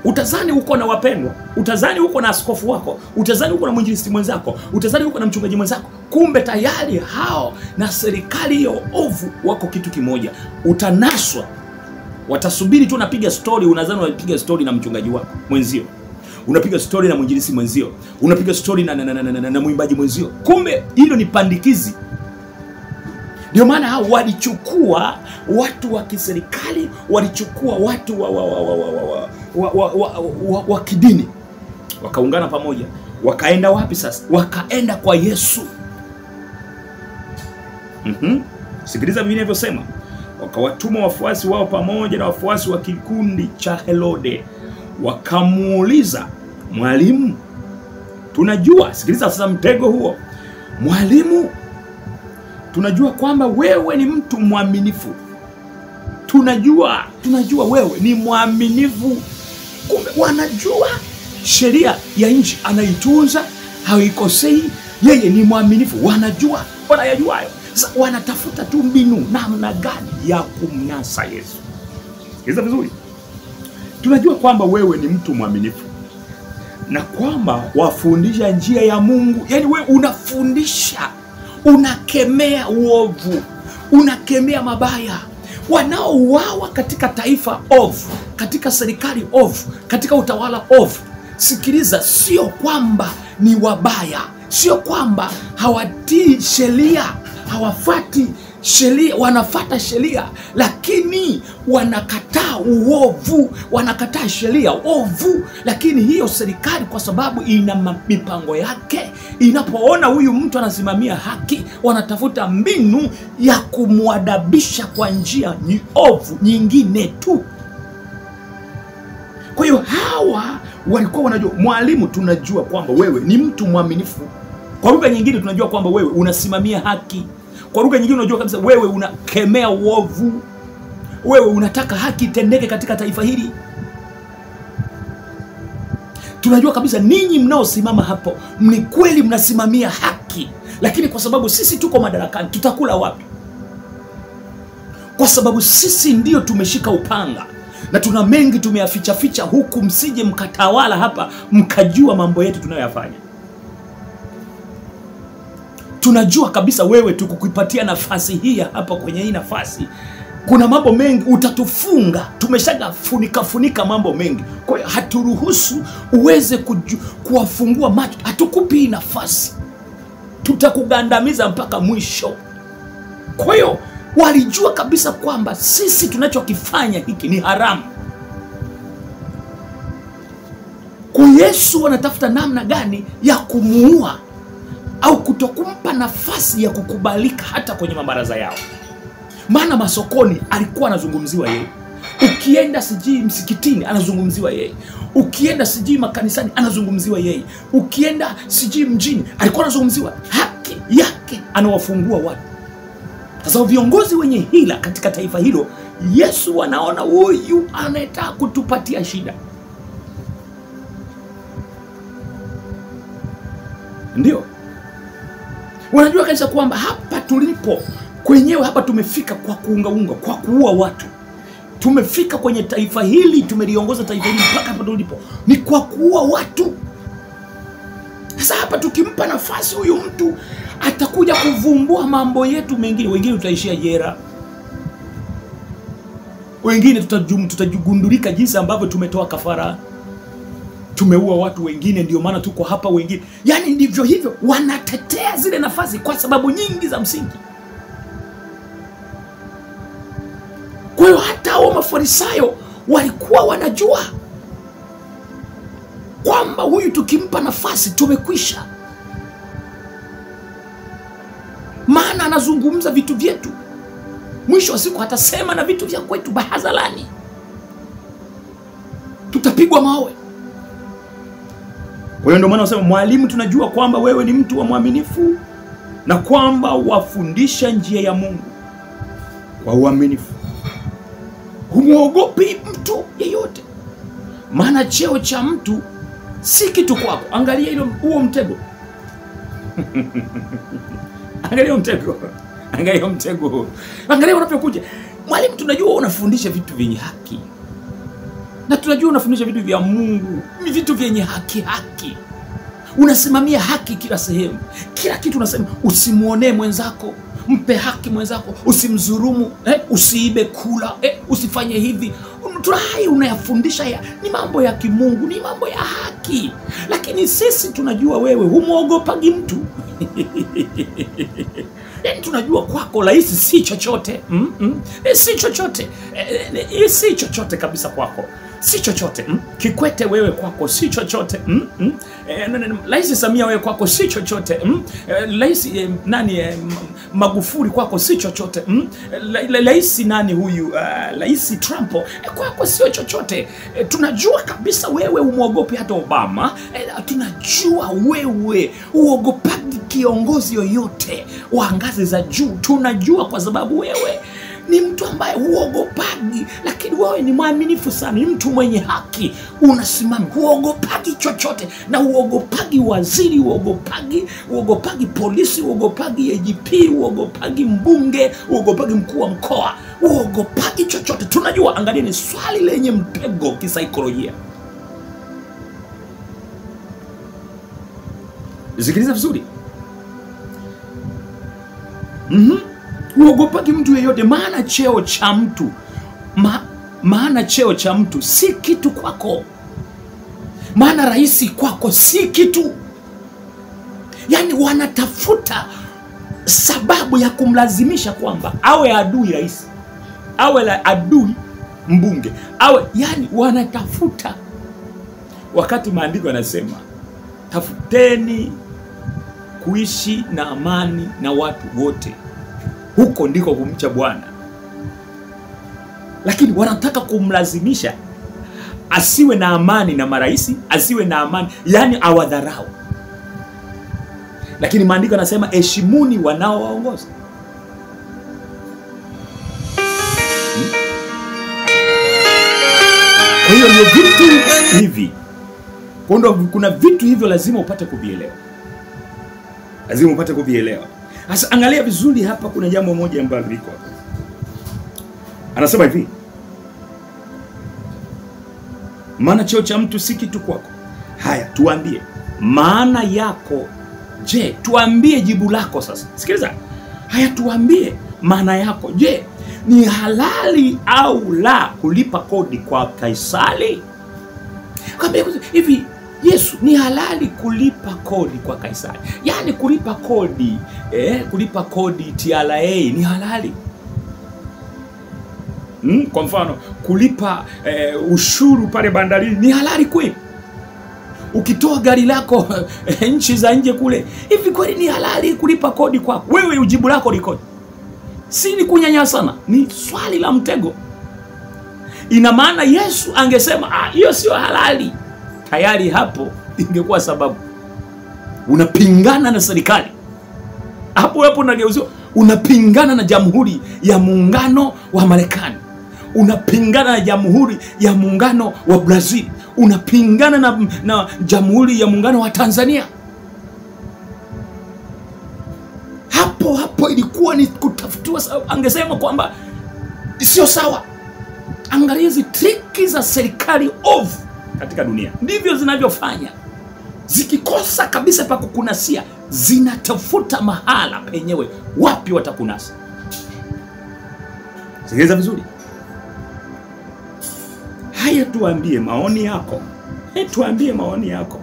Utazani uko na wapendwa, utazani uko na askofu wako, utazani uko na mwinjilisti mwenzako, utazani uko na mchungaji mwenzako, kumbe tayari hao na serikali hiyo ovu wako kitu kimoja. Utanaswa. Watasubiri tu unapiga story, unazani unapiga story na mchungaji wako mwenzio, unapiga story na mwinjilisti mwenzio, unapiga story na mwimbaji mwenzio, kumbe hilo ni pandikizi. Ndio maana hao walichukua watu wa kiserikali, walichukua watu wa kidini, wakaungana pamoja. Wakaenda wapi sasa? Wakaenda kwa Yesu. Sikiliza vile ninavyosema. Wakawatuma wafuasi wao pamoja na wafuasi wa kikundi cha Herode. Wakamuuliza, "Mwalimu, tunajua," sikiliza sasa mtego huo, "Mwalimu, tunajua kwamba wewe ni mtu mwaminifu. Tunajua wewe ni mwaminifu." Kumbe wanajua sheria ya nchi anaitunza, haikosei, yeye ni mwaminifu. Wanayajua hayo. Sasa wanatafuta tu mbinu namna gani ya kumnasa Yesu. Sikiliza vizuri. Tunajua kwamba wewe ni mtu mwaminifu na kwamba wafundisha njia ya Mungu. Yaani wewe unafundisha, unakemea uovu, unakemea mabaya, wanaouawa katika taifa ovu, katika serikali ovu, katika utawala ovu. Sikiliza, sio kwamba ni wabaya, sio kwamba hawatii sheria, hawafati sheria, wanafata sheria, lakini wanakataa uovu, wanakataa sheria ovu. Lakini hiyo serikali, kwa sababu ina mipango yake, inapoona huyu mtu anasimamia haki, wanatafuta mbinu ya kumwadabisha kwa njia ovu nyingine tu. Kwa hiyo hawa walikuwa wanajua, "Mwalimu, tunajua kwamba wewe ni mtu mwaminifu." Kwa lugha nyingine tunajua kwamba wewe unasimamia haki. Kwa lugha nyingine unajua kabisa wewe unakemea uovu. Wewe unataka haki itendeke katika taifa hili. Tunajua kabisa ninyi mnaosimama hapo, ni kweli mnasimamia haki. Lakini kwa sababu sisi tuko madarakani, tutakula wapi? Kwa sababu sisi ndio tumeshika upanga na tuna mengi tumeyaficha huku, msije mkatawala hapa mkajua mambo yetu tunayoyafanya. Tunajua kabisa wewe tukukupatia nafasi hii hapa, kwenye hii nafasi kuna mambo mengi utatufunga, tumeshafunika mambo mengi. Kwa hiyo haturuhusu uweze kuwafungua macho, hatukupi nafasi, tutakugandamiza mpaka mwisho. Kwa hiyo walijua kabisa kwamba sisi tunachokifanya hiki ni haramu. Kwa Yesu wanatafuta namna gani ya kumuua au kutokumpa nafasi ya kukubalika hata kwenye mabaraza yao. Maana masokoni alikuwa anazungumziwa yeye, ukienda sijui msikitini anazungumziwa yeye, ukienda sijui makanisani anazungumziwa yeye, ukienda sijui mjini alikuwa anazungumziwa. Haki yake anawafungua watu. Sasa viongozi wenye hila katika taifa hilo, Yesu wanaona huyu anataka kutupatia shida. Ndio wanajua kabisa kwamba hapa tulipo kwenyewe, hapa tumefika kwa kuungaunga, kwa kuua watu. Tumefika kwenye taifa hili, tumeliongoza taifa hili mpaka hapa tulipo ni kwa kuua watu. Sasa hapa tukimpa nafasi huyu mtu atakuja kuvumbua mambo yetu mengine. Wengine tutaishia jela, wengine tutajigundulika jinsi ambavyo tumetoa kafara, tumeua watu wengine, ndio maana tuko hapa wengine. Yani ndivyo hivyo, wanatetea zile nafasi kwa sababu nyingi za msingi. Kwa hiyo hata hao Mafarisayo walikuwa wanajua kwamba huyu tukimpa nafasi tumekwisha. Maana anazungumza vitu vyetu, mwisho wa siku atasema na vitu vya kwetu bahazalani, tutapigwa mawe. Kwa hiyo ndio maana wasema, mwalimu, tunajua kwamba wewe ni mtu wa mwaminifu na kwamba wafundisha njia ya Mungu kwa uaminifu. Humuogopi mtu yeyote, maana cheo cha mtu si kitu kwako. Angalia huo mtego. Angalia mtego. Angalia mtego. Angalia unapokuja. Mwalimu, tunajua unafundisha vitu vyenye haki, na tunajua unafundisha vitu vya Mungu, vitu vyenye haki. Unasimamia haki kila sehemu, kila kitu unasema. Usimuonee mwenzako, mpe haki mwenzako, usimdhulumu, usiibe kula, usifanye hivi. Hai unayafundisha ni mambo ya kimungu, ni mambo ya haki. Lakini sisi tunajua wewe humuogopagi mtu. Tunajua kwako rahisi si chochote. Si chochote. Si chochote kabisa kwako. Si chochote. Kikwete wewe kwako si chochote. Rais Samia wewe kwako si chochote. Rais Magufuli kwako si chochote. Rais nani huyu? Rais Trump kwako sio chochote. Tunajua kabisa wewe umuogopi hata Obama. Tunajua wewe uogopaji kiongozi yoyote wa ngazi za juu. Tunajua kwa sababu wewe ni mtu ambaye huogopagi, lakini wewe ni mwaminifu sana, ni mtu mwenye haki, unasimama, huogopagi chochote, na huogopagi waziri, huogopagi polisi, huogopagi AGP, huogopagi mbunge, huogopagi mkuu wa mkoa, huogopagi chochote. Tunajua. Angalia, ni swali lenye mtego kisaikolojia. Sikiliza vizuri. Uogopaki mtu yeyote, maana cheo cha mtu maana cheo cha mtu si kitu kwako. Maana rais kwako si kitu. Yani wanatafuta sababu ya kumlazimisha kwamba awe adui rais, awe adui mbunge, awe, yani wanatafuta, wakati maandiko yanasema tafuteni kuishi na amani na watu wote, huko ndiko kumcha Bwana. Lakini wanataka kumlazimisha asiwe na amani na maraisi, asiwe na amani, yani awadharau. Lakini maandiko yanasema heshimuni wanaowaongoza. Kwa hiyo ndio vitu hivi. Kuna vitu hivyo lazima upate kuvielewa. Lazima upate kuvielewa. Sasa angalia vizuri hapa, kuna jambo moja ambalo liko hapa. Anasema hivi, maana cheo cha mtu si kitu kwako. Haya, tuambie maana yako. Je, tuambie jibu lako sasa. Sikiliza. Haya, tuambie maana yako. Je, ni halali au la kulipa kodi kwa Kaisari? Kaambia hivi, Yesu, ni halali kulipa kodi kwa Kaisari? Yaani kulipa kodi, kulipa kodi TRA ni halali? Kwa mfano kulipa ushuru pale bandarini ni halali kweli? Ukitoa gari lako nchi za nje kule, hivi kweli ni halali kulipa kodi kwako? Wewe ujibu lako liko, si ni kunyanyasana? Ni swali la mtego. Ina maana Yesu angesema hiyo sio halali, tayari hapo ingekuwa sababu unapingana na serikali. Hapo unageuziwa, unapingana na Jamhuri ya Muungano wa Marekani, unapingana na Jamhuri ya Muungano wa Brazil, unapingana na Jamhuri ya Muungano wa Tanzania. Hapo ilikuwa ni kutafutiwa sababu. Angesema kwamba sio sawa. Angalia hizi triki za serikali ovu katika dunia, ndivyo zinavyofanya. Zikikosa kabisa pa kukunasia, zinatafuta mahala penyewe wapi watakunasa. Sikiliza vizuri. Haya, tuambie maoni yako. Tuambie maoni yako.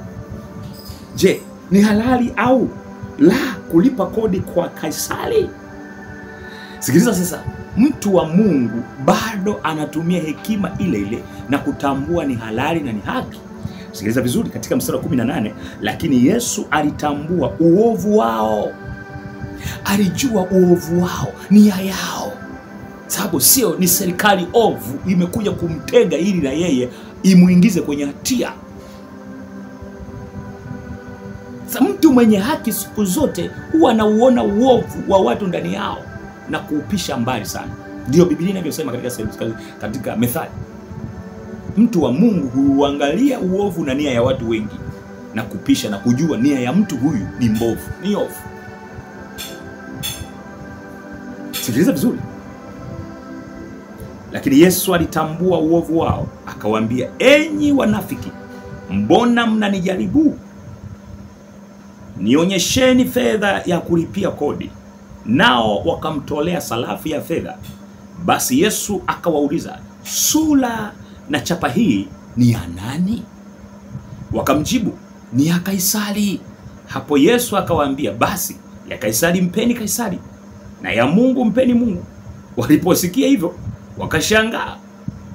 Je, ni halali au la kulipa kodi kwa Kaisari? Sikiliza sasa. Mtu wa Mungu bado anatumia hekima ile ile na kutambua ni halali na ni haki. Sikiliza vizuri katika mstari wa 18, lakini Yesu alitambua uovu wao. Alijua uovu wao, nia yao. Sababu sio ni serikali ovu imekuja kumtega ili na yeye imuingize kwenye hatia. Sasa mtu mwenye haki siku zote huwa anauona uovu wa watu ndani yao na kuupisha mbali sana. Ndio Biblia inavyosema katika Methali. Mtu wa Mungu huangalia uovu na nia ya watu wengi na kupisha na kujua nia ya mtu huyu ni mbovu, ni ovu. Sikiliza vizuri. Lakini Yesu alitambua uovu wao, akawaambia, enyi wanafiki, mbona mnanijaribu? Nionyesheni fedha ya kulipia kodi. Nao wakamtolea sarafu ya fedha. Basi Yesu akawauliza, sura na chapa hii ni ya nani? Wakamjibu, ni ya Kaisari. Hapo Yesu akawaambia, basi ya Kaisari mpeni Kaisari, na ya Mungu mpeni Mungu. Waliposikia hivyo wakashangaa,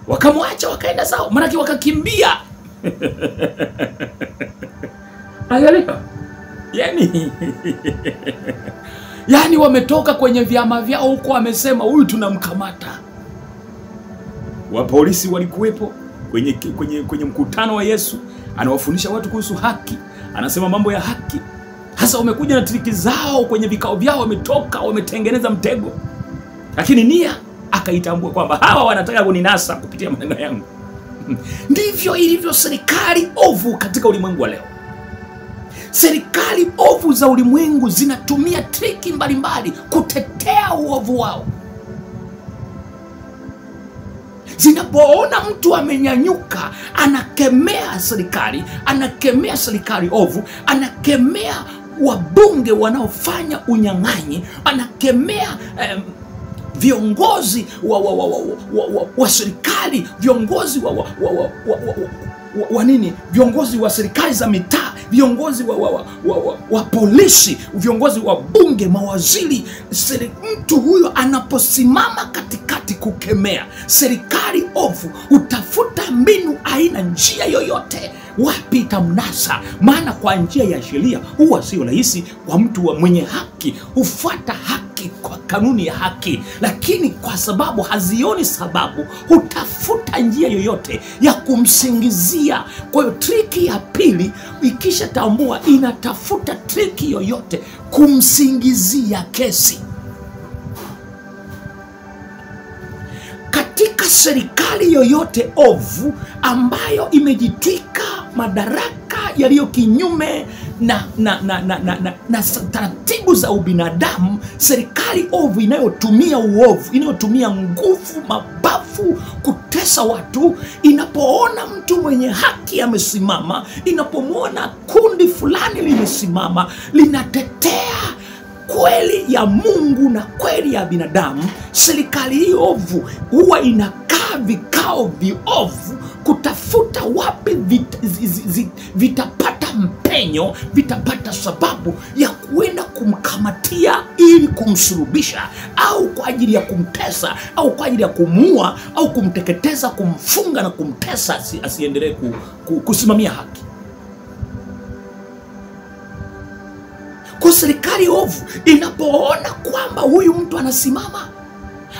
wakamwacha wakaenda zao, maana wakakimbia. Angalia. Yani wametoka kwenye vyama vyao huko, wamesema huyu tunamkamata. Wapolisi walikuwepo kwenye mkutano wa Yesu, anawafundisha watu kuhusu haki, anasema mambo ya haki. Hasa wamekuja na triki zao kwenye vikao vyao, wametoka wametengeneza mtego. Lakini nia akaitambua kwamba hawa wanataka kuninasa kupitia maneno yangu. Ndivyo ilivyo serikali ovu katika ulimwengu wa leo. Serikali ovu za ulimwengu zinatumia triki mbalimbali kutetea uovu wao. Zinapoona mtu amenyanyuka, anakemea serikali ovu, anakemea wabunge wanaofanya unyang'anyi, anakemea viongozi wa serikali, viongozi viongozi wa serikali za mitaa, viongozi wa polisi, viongozi wa bunge, mawaziri. Mtu huyo anaposimama katikati kukemea serikali ovu, utafuta mbinu aina njia yoyote wapi itamnasa. Maana kwa njia ya sheria huwa sio rahisi kwa mtu mwenye haki hufuata haki kwa kanuni ya haki, lakini kwa sababu hazioni sababu hutafuta njia yoyote ya kumsingizia. Kwa hiyo triki ya pili ikisha tambua, inatafuta triki yoyote kumsingizia kesi. Katika serikali yoyote ovu ambayo imejitwika madaraka yaliyo kinyume na taratibu za ubinadamu, serikali ovu inayotumia uovu, inayotumia nguvu, mabavu kutesa watu, inapoona mtu mwenye haki amesimama, inapomwona kundi fulani limesimama linatetea kweli ya Mungu na kweli ya binadamu, serikali hii ovu huwa inakaa vikao viovu kutafuta wapi vitapata mpenyo, vitapata sababu ya kuenda kumkamatia ili kumsulubisha, au kwa ajili ya kumtesa, au kwa ajili ya kumuua, au kumteketeza, kumfunga na kumtesa asiendelee kusimamia haki. Kwa serikali ovu inapoona kwamba huyu mtu anasimama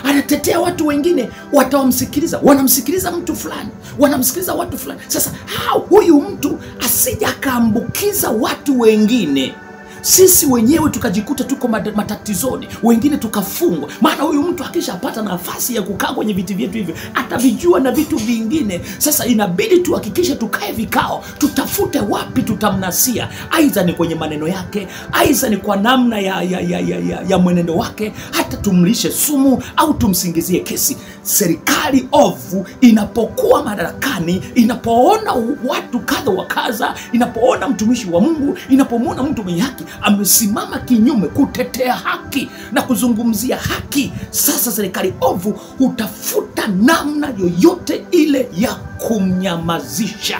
anatetea watu wengine, watawamsikiliza, wanamsikiliza mtu fulani, wanamsikiliza watu fulani. Sasa huyu mtu asija akaambukiza watu wengine, sisi wenyewe tukajikuta tuko matatizoni, wengine tukafungwa. Maana huyu mtu akishapata nafasi ya kukaa kwenye viti vyetu hivyo, atavijua na vitu vingine. Sasa inabidi tuhakikishe tukae vikao, tutafute wapi tutamnasia, aidha ni kwenye maneno yake, aidha ni kwa namna ya mwenendo wake, hata tumlishe sumu au tumsingizie kesi. Serikali ovu inapokuwa madarakani, inapoona watu kadha wa kadha, inapoona mtumishi wa Mungu, inapomwona mtu mwenye haki amesimama kinyume kutetea haki na kuzungumzia haki, sasa serikali ovu hutafuta namna yoyote ile ya kumnyamazisha.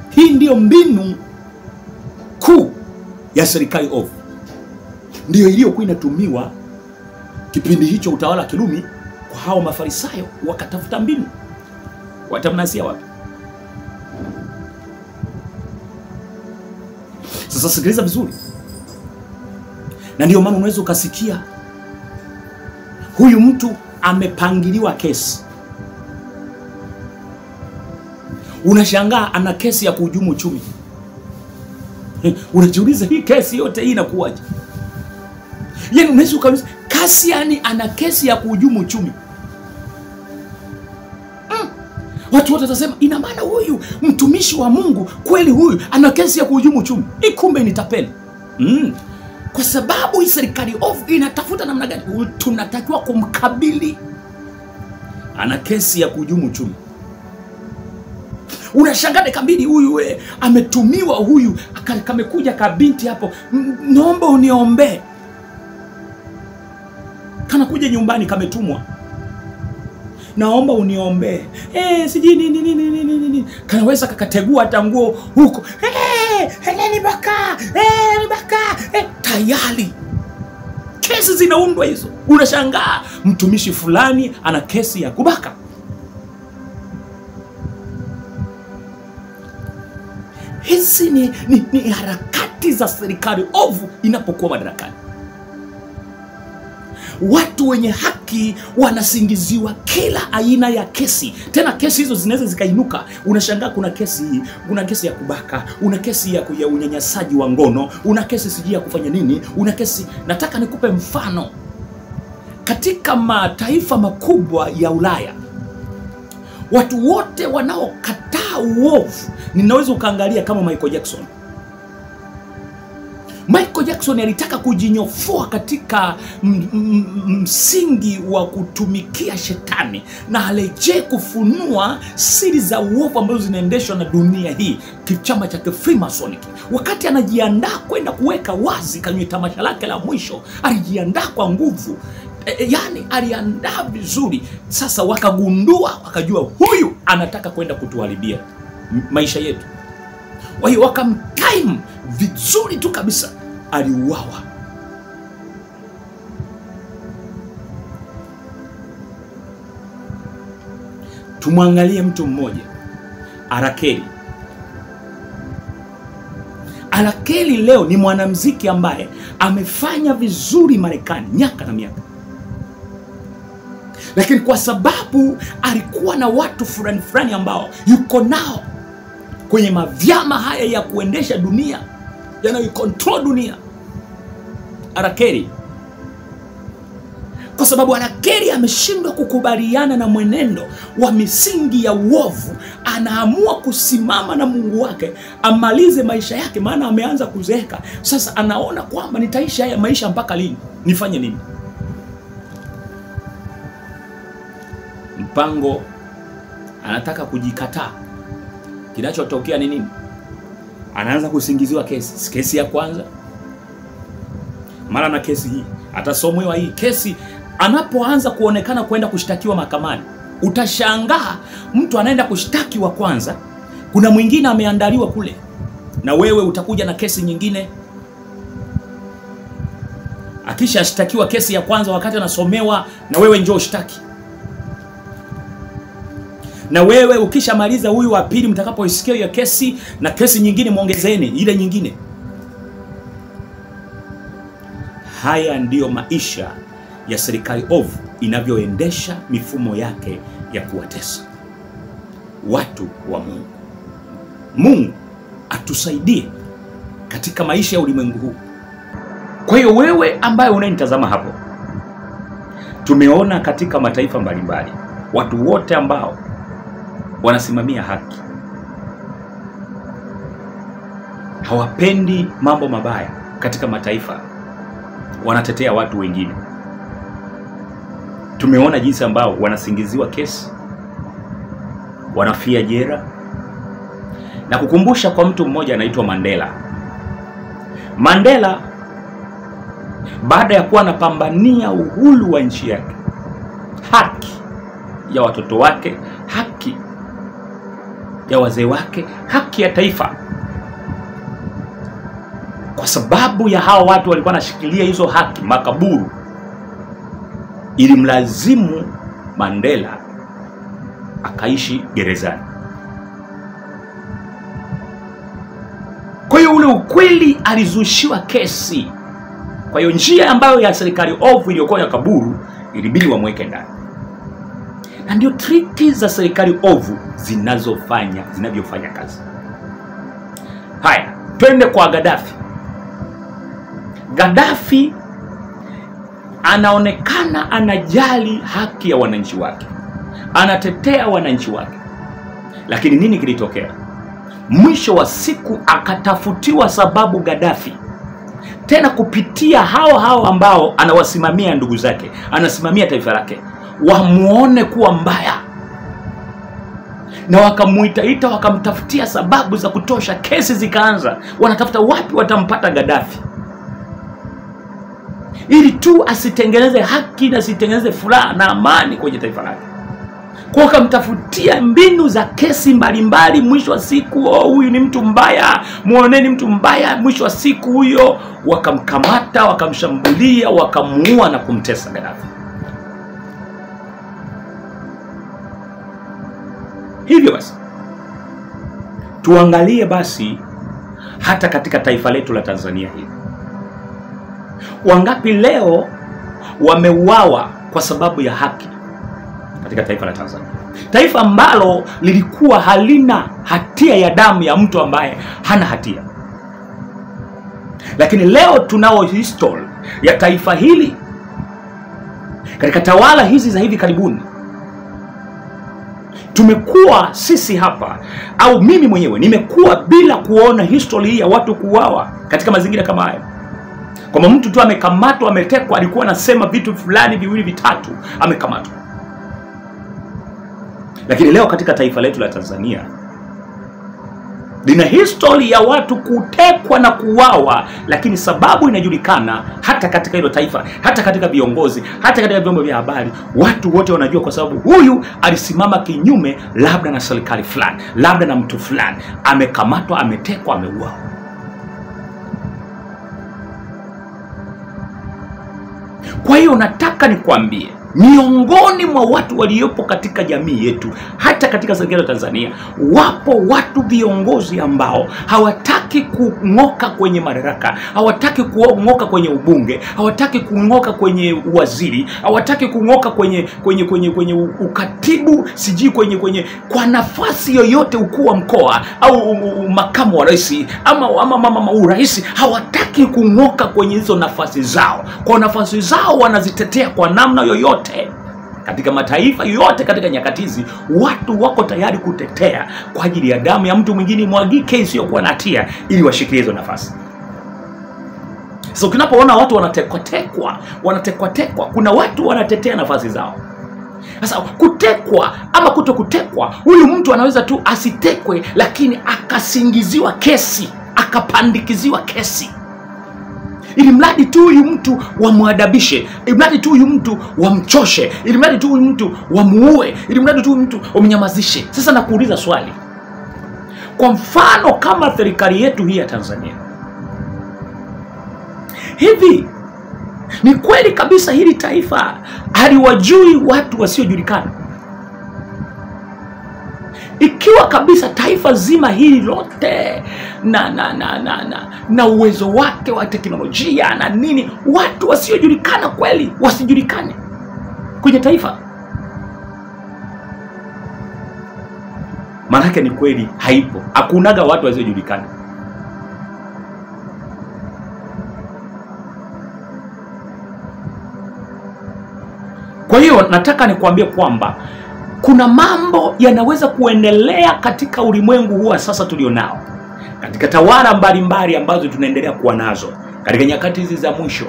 Hii ndiyo mbinu kuu ya serikali ovu, ndiyo iliyokuwa inatumiwa kipindi hicho utawala wa Kirumi kwa hao Mafarisayo. Wakatafuta mbinu, watamnasia wapi? Sasa sikiliza vizuri, na ndio maana unaweza ukasikia huyu mtu amepangiliwa kesi. Unashangaa ana kesi ya kuhujumu uchumi. Unajiuliza hii kesi yote hii inakuwaje? Yaani unaweza ukauliza Kasiani ana kesi ya kuhujumu uchumi. Watu wote watasema ina maana huyu mtumishi wa Mungu kweli huyu ana kesi ya kuhujumu uchumi. Kumbe ni tapeli. Kwa sababu hii serikali ovu inatafuta namna gani tunatakiwa kumkabili. Ana kesi ya kuhujumu uchumi. Unashangaa kabili huyu ametumiwa, huyu kamekuja kabinti hapo, naomba uniombe. Kana kuja nyumbani kametumwa, naomba uniombe. Siji nini. Kanaweza kakategua hata nguo huko. Ni baka. Tayari kesi zinaundwa hizo. Unashangaa mtumishi fulani ana kesi ya kubaka. Hizi ni harakati za serikali ovu inapokuwa madarakani. Watu wenye haki wanasingiziwa kila aina ya kesi. Tena kesi hizo zinaweza zikainuka. Unashangaa kuna kesi ya kubaka, una kesi ya unyanyasaji wa ngono, una kesi sijui ya kufanya nini, una kesi. Nataka nikupe mfano. Katika mataifa makubwa ya Ulaya, watu wote wanaokataa uovu, ninaweza ukaangalia kama Michael Jackson. Michael Jackson alitaka kujinyofoa katika msingi wa kutumikia shetani, na aleje kufunua siri za uovu ambazo zinaendeshwa na dunia hii, kichama cha Freemasonic. Wakati anajiandaa kwenda kuweka wazi kwenye tamasha lake la mwisho, alijiandaa kwa nguvu. Yani aliandaa vizuri. Sasa wakagundua, wakajua huyu anataka kwenda kutuharibia maisha yetu. Kwa hiyo wakamtime vizuri tu kabisa, aliuawa. Tumwangalie mtu mmoja, R. Kelly. R. Kelly leo ni mwanamuziki ambaye amefanya vizuri Marekani miaka na miaka. Lakini kwa sababu alikuwa na watu fulani ambao yuko nao kwenye mavyama haya ya kuendesha dunia, yanayocontrol dunia, R. Kelly, kwa sababu R. Kelly ameshindwa kukubaliana na mwenendo wa misingi ya uovu, anaamua kusimama na Mungu wake, amalize maisha yake, maana ameanza kuzeeka. Sasa anaona kwamba nitaishi haya maisha mpaka lini? Nifanye nini? Mpango, anataka kujikataa. Kinachotokea ni nini? anaanza kusingiziwa kesi ya kwanza, mara na kesi hii atasomewa hii kesi. Anapoanza kuonekana kwenda kushtakiwa mahakamani, utashangaa mtu anaenda kushtakiwa kwanza, kuna mwingine ameandaliwa kule, na wewe utakuja na kesi nyingine. Akisha ashtakiwa kesi ya kwanza, wakati anasomewa, na wewe njoo shtaki. Na wewe ukishamaliza huyu wa pili, mtakapoisikia hiyo kesi na kesi nyingine, muongezeni ile nyingine. Haya ndiyo maisha ya serikali ovu inavyoendesha mifumo yake ya kuwatesa watu wa Mungu. Mungu atusaidie katika maisha ya ulimwengu huu. Kwa hiyo wewe ambaye unanitazama hapo, tumeona katika mataifa mbalimbali watu wote ambao wanasimamia haki, hawapendi mambo mabaya katika mataifa, wanatetea watu wengine. Tumeona jinsi ambao wanasingiziwa kesi, wanafia jela. Na kukumbusha kwa mtu mmoja anaitwa Mandela. Mandela baada ya kuwa anapambania uhuru wa nchi yake, haki ya watoto wake, haki ya wazee wake, haki ya taifa, kwa sababu ya hao watu walikuwa wanashikilia hizo haki, makaburu, ili mlazimu Mandela akaishi gerezani. Kwa hiyo ule ukweli alizushiwa kesi. Kwa hiyo njia ambayo ya serikali ovu iliyokuwa ya kaburu, ilibidi wamweke ndani. Na ndio triki za serikali ovu zinavyofanya kazi. Haya, twende kwa Gaddafi. Gaddafi anaonekana anajali haki ya wananchi wake, anatetea wananchi wake. Lakini nini kilitokea? Mwisho wa siku akatafutiwa sababu Gaddafi, tena kupitia hao ambao anawasimamia ndugu zake, anasimamia taifa lake, wamuone kuwa mbaya, na wakamuita, wakamtafutia sababu za kutosha. Kesi zikaanza, wanatafuta wapi watampata Gaddafi, ili tu asitengeneze haki na asitengeneze furaha na amani kwenye taifa lake. Kwa wakamtafutia mbinu za kesi mbalimbali. Mwisho wa siku, huyu ni mtu mbaya, muoneni mtu mbaya. Mwisho wa siku huyo wakamkamata, wakamshambulia, wakamuua na kumtesa Gaddafi. Hivyo basi tuangalie basi hata katika taifa letu la Tanzania hili, wangapi leo wameuawa kwa sababu ya haki katika taifa la Tanzania, taifa ambalo lilikuwa halina hatia ya damu ya mtu ambaye hana hatia. Lakini leo tunao history ya taifa hili katika tawala hizi za hivi karibuni. Tumekuwa sisi hapa, au mimi mwenyewe nimekuwa bila kuona history hii ya watu kuuawa katika mazingira kama haya. Kama mtu tu amekamatwa, ametekwa, alikuwa anasema vitu fulani viwili vitatu, amekamatwa. Lakini leo katika taifa letu la Tanzania lina history ya watu kutekwa na kuuawa, lakini sababu inajulikana hata katika hilo taifa, hata katika viongozi, hata katika vyombo vya habari. Watu wote wanajua kwa sababu huyu alisimama kinyume labda na serikali fulani, labda na mtu fulani, amekamatwa, ametekwa, ameuawa. Kwa hiyo nataka nikwambie, miongoni mwa watu waliopo katika jamii yetu, hata katika serikali ya Tanzania, wapo watu viongozi ambao hawataki kung'oka kwenye madaraka, hawataki kung'oka kwenye ubunge, hawataki kung'oka kwenye uwaziri, hawataki kung'oka kwenye ukatibu, siji kwa nafasi yoyote, ukuu wa mkoa au makamu wa rais ama urais, hawataki kung'oka kwenye hizo nafasi zao. Kwa nafasi zao wanazitetea kwa namna yoyote. Katika mataifa yote katika nyakati hizi, watu wako tayari kutetea kwa ajili ya damu ya mtu mwingine mwagike isiyokuwa na hatia, ili washikilie hizo nafasi. So tunapoona watu wanatekwa, kuna watu wanatetea nafasi zao. Sasa kutekwa ama kutokutekwa, huyu mtu anaweza tu asitekwe, lakini akasingiziwa kesi akapandikiziwa kesi, ili mradi tu huyu mtu wamwadabishe, ili mradi tu huyu mtu wamchoshe, ili mradi tu huyu mtu wamuue, ili mradi tu huyu mtu wamnyamazishe. Sasa nakuuliza swali, kwa mfano kama serikali yetu hii ya Tanzania, hivi ni kweli kabisa hili taifa haliwajui watu wasiojulikana? Ikiwa kabisa taifa zima hili lote na uwezo wake wa teknolojia na nini, watu wasiojulikana kweli wasijulikane kwenye taifa? Maana yake ni kweli haipo, hakunaga watu wasiojulikana. Kwa hiyo nataka nikwambie kwamba kuna mambo yanaweza kuendelea katika ulimwengu huu sasa tulionao, katika tawala mbalimbali ambazo tunaendelea kuwa nazo katika nyakati hizi za mwisho.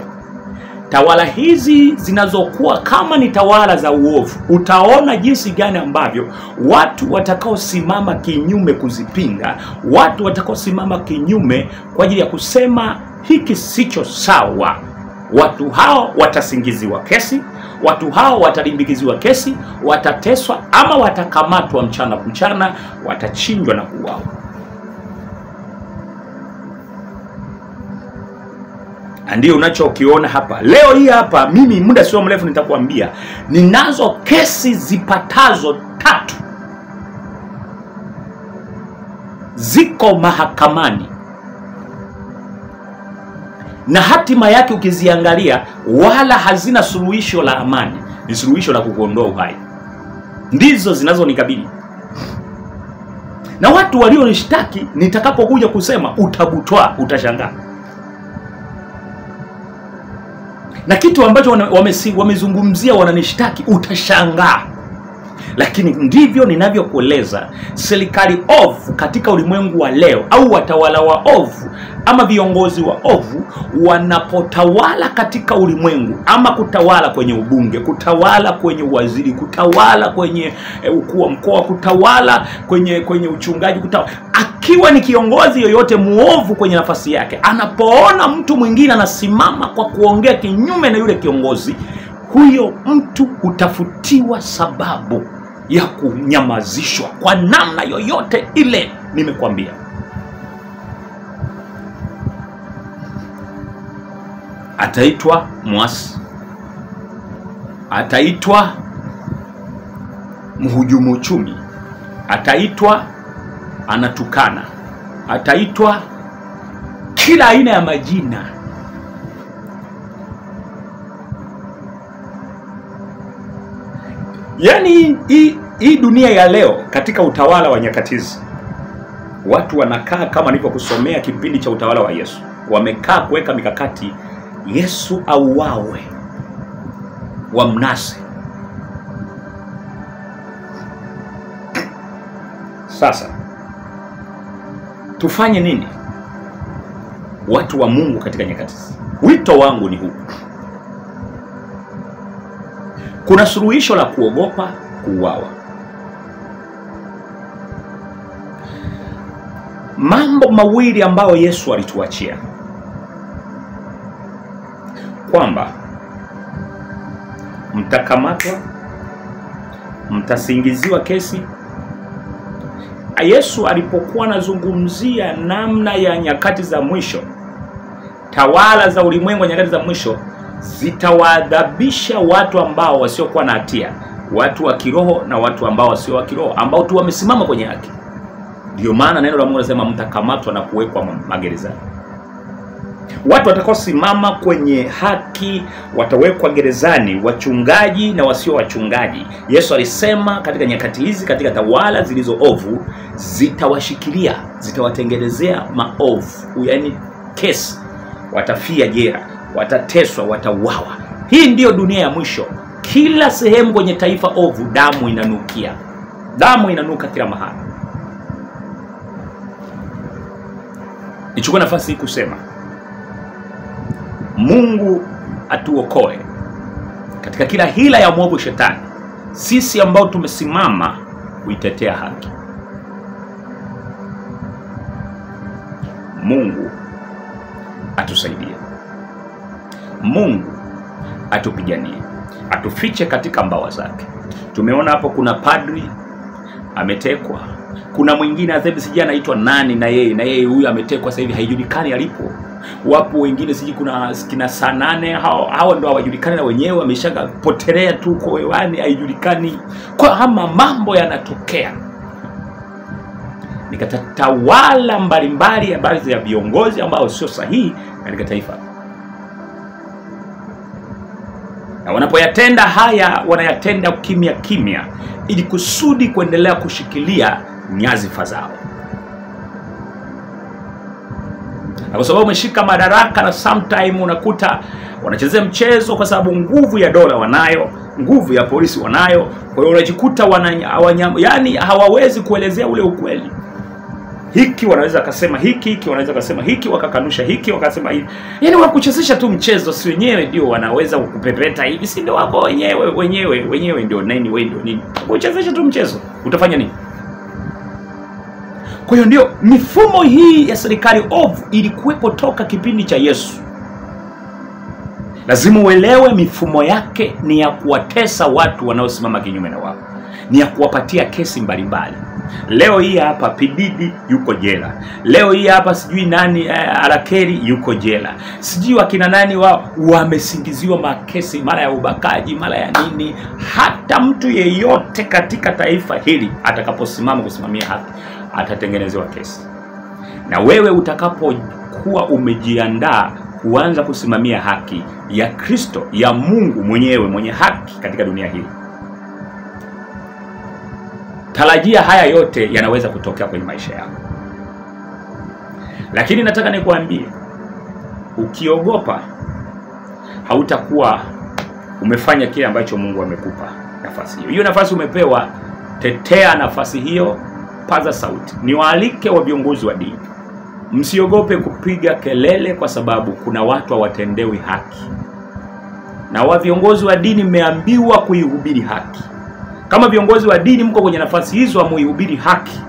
Tawala hizi zinazokuwa kama ni tawala za uovu, utaona jinsi gani ambavyo watu watakaosimama kinyume kuzipinga, watu watakaosimama kinyume kwa ajili ya kusema hiki sicho sawa, watu hao watasingiziwa kesi, watu hao watalimbikiziwa kesi, watateswa ama watakamatwa mchana, watachinjwa na kuuawa. Ndio unachokiona hapa leo hii hapa. Mimi muda sio mrefu nitakwambia ninazo kesi zipatazo 3 ziko mahakamani, na hatima yake ukiziangalia wala hazina suluhisho la amani, ni suluhisho la kukuondoa uhai. Ndizo zinazonikabili, na watu walionishtaki nitakapokuja kusema utabutwa, utashangaa. Na kitu ambacho wamezungumzia wananishtaki utashangaa. Lakini ndivyo ninavyokueleza, serikali ovu katika ulimwengu wa leo, au watawala wa ovu ama viongozi wa ovu wanapotawala katika ulimwengu, ama kutawala kwenye ubunge, kutawala kwenye uwaziri, kutawala kwenye ukuu wa mkoa, kutawala kwenye uchungaji, akiwa ni kiongozi yoyote muovu kwenye nafasi yake, anapoona mtu mwingine anasimama kwa kuongea kinyume na yule kiongozi, huyo mtu utafutiwa sababu ya kunyamazishwa kwa namna yoyote ile. Nimekwambia ataitwa mwasi, ataitwa mhujumu uchumi, ataitwa anatukana, ataitwa kila aina ya majina. Yaani hii dunia ya leo katika utawala wa nyakati hizi, watu wanakaa kama nilivyokusomea kipindi cha utawala wa Yesu, wamekaa kuweka mikakati Yesu auawe, wamnase. Sasa tufanye nini watu wa Mungu katika nyakati hizi? Wito wangu ni huu: kuna suluhisho la kuogopa kuuawa. Mambo mawili ambayo Yesu alituachia, kwamba mtakamatwa, mtasingiziwa kesi. Yesu alipokuwa anazungumzia namna ya nyakati za mwisho, tawala za ulimwengu wa nyakati za mwisho zitawaadhabisha watu ambao wasiokuwa na hatia, watu wa kiroho na watu ambao wasio wa kiroho, ambao tu wamesimama kwenye haki. Ndio maana neno la Mungu linasema mtakamatwa na kuwekwa magerezani. Watu watakaosimama kwenye haki watawekwa gerezani, wachungaji na wasio wachungaji. Yesu alisema katika nyakati hizi, katika tawala zilizo ovu, zitawashikilia, zitawatengenezea maovu, yani kesi, watafia jela, watateswa, watauawa. Hii ndiyo dunia ya mwisho. Kila sehemu kwenye taifa ovu damu inanukia. Damu inanuka kila mahali. Nichukue nafasi hii kusema Mungu atuokoe katika kila hila ya mwovu shetani, sisi ambao tumesimama kuitetea haki. Mungu atusaidie. Mungu atupiganie, atufiche katika mbawa zake. Tumeona hapo kuna padri ametekwa, kuna mwingine adhebu siji anaitwa nani, na yeye huyu ametekwa sasa hivi haijulikani alipo. Wapo wengine siji kuna kina saa 8, hao ndio hawajulikani na wenyewe wameshaga potelea tu kwa hewani, haijulikani. Kwa hama mambo yanatokea. Nikatawala mbalimbali habari za viongozi ambao sio sahihi katika taifa. Na wanapoyatenda haya wanayatenda kimya kimya ili kusudi kuendelea kushikilia nyadhifa zao. Na kwa sababu umeshika madaraka, na sometime unakuta wanachezea mchezo kwa sababu nguvu ya dola wanayo, nguvu ya polisi wanayo. Kwa hiyo unajikuta yani hawawezi kuelezea ule ukweli. Hiki wanaweza kusema hiki wanaweza kusema hiki, wakakanusha hiki, wakasema hivi. Yani wakuchezesha tu mchezo, si wenyewe ndio wanaweza kukupepeta hivi, si ndio wako wenyewe ndio nini, wewe ndio nini. Kuchezesha tu mchezo, utafanya nini? Kwa hiyo ndio mifumo hii ya serikali ovu ilikuwepo toka kipindi cha Yesu. Lazima uelewe mifumo yake ni ya kuwatesa watu wanaosimama kinyume na wao, ni ya kuwapatia kesi mbalimbali. Leo hii hapa Pididi yuko jela. Leo hii hapa sijui nani Arakeri yuko jela. Sijui wakina nani wamesingiziwa makesi, mara ya ubakaji, mara ya nini. Hata mtu yeyote katika taifa hili atakaposimama kusimamia haki atatengenezewa kesi. Na wewe utakapokuwa umejiandaa kuanza kusimamia haki ya Kristo, ya Mungu mwenyewe mwenye haki katika dunia hii, tarajia haya yote yanaweza kutokea kwenye maisha yako. Lakini nataka nikuambie, ukiogopa hautakuwa umefanya kile ambacho Mungu amekupa nafasi hiyo. Hiyo nafasi umepewa, tetea nafasi hiyo, paza sauti. Niwaalike wa viongozi wa dini, msiogope kupiga kelele kwa sababu kuna watu hawatendewi haki. Na wa viongozi wa dini mmeambiwa kuihubiri haki. Kama viongozi wa dini mko kwenye nafasi hizo amuihubiri haki,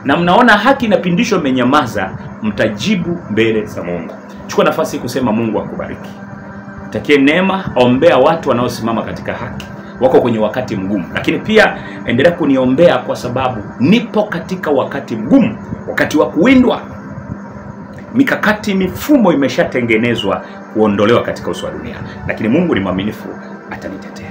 na mnaona haki inapindishwa, mmenyamaza, mtajibu mbele za Mungu. Chukua nafasi kusema Mungu akubariki. Takie neema, ombea watu wanaosimama katika haki. Wako kwenye wakati mgumu, lakini pia endelea kuniombea kwa sababu nipo katika wakati mgumu, wakati wa kuwindwa. Mikakati, mifumo imeshatengenezwa kuondolewa katika uso wa dunia, lakini Mungu ni mwaminifu, atanitetea.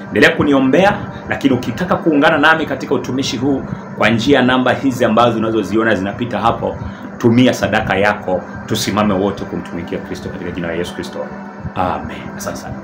Endelea kuniombea, lakini ukitaka kuungana nami katika utumishi huu kwa njia namba hizi ambazo unazoziona zinapita hapo, tumia sadaka yako, tusimame wote kumtumikia Kristo katika jina la Yesu Kristo. Amen. Asante sana.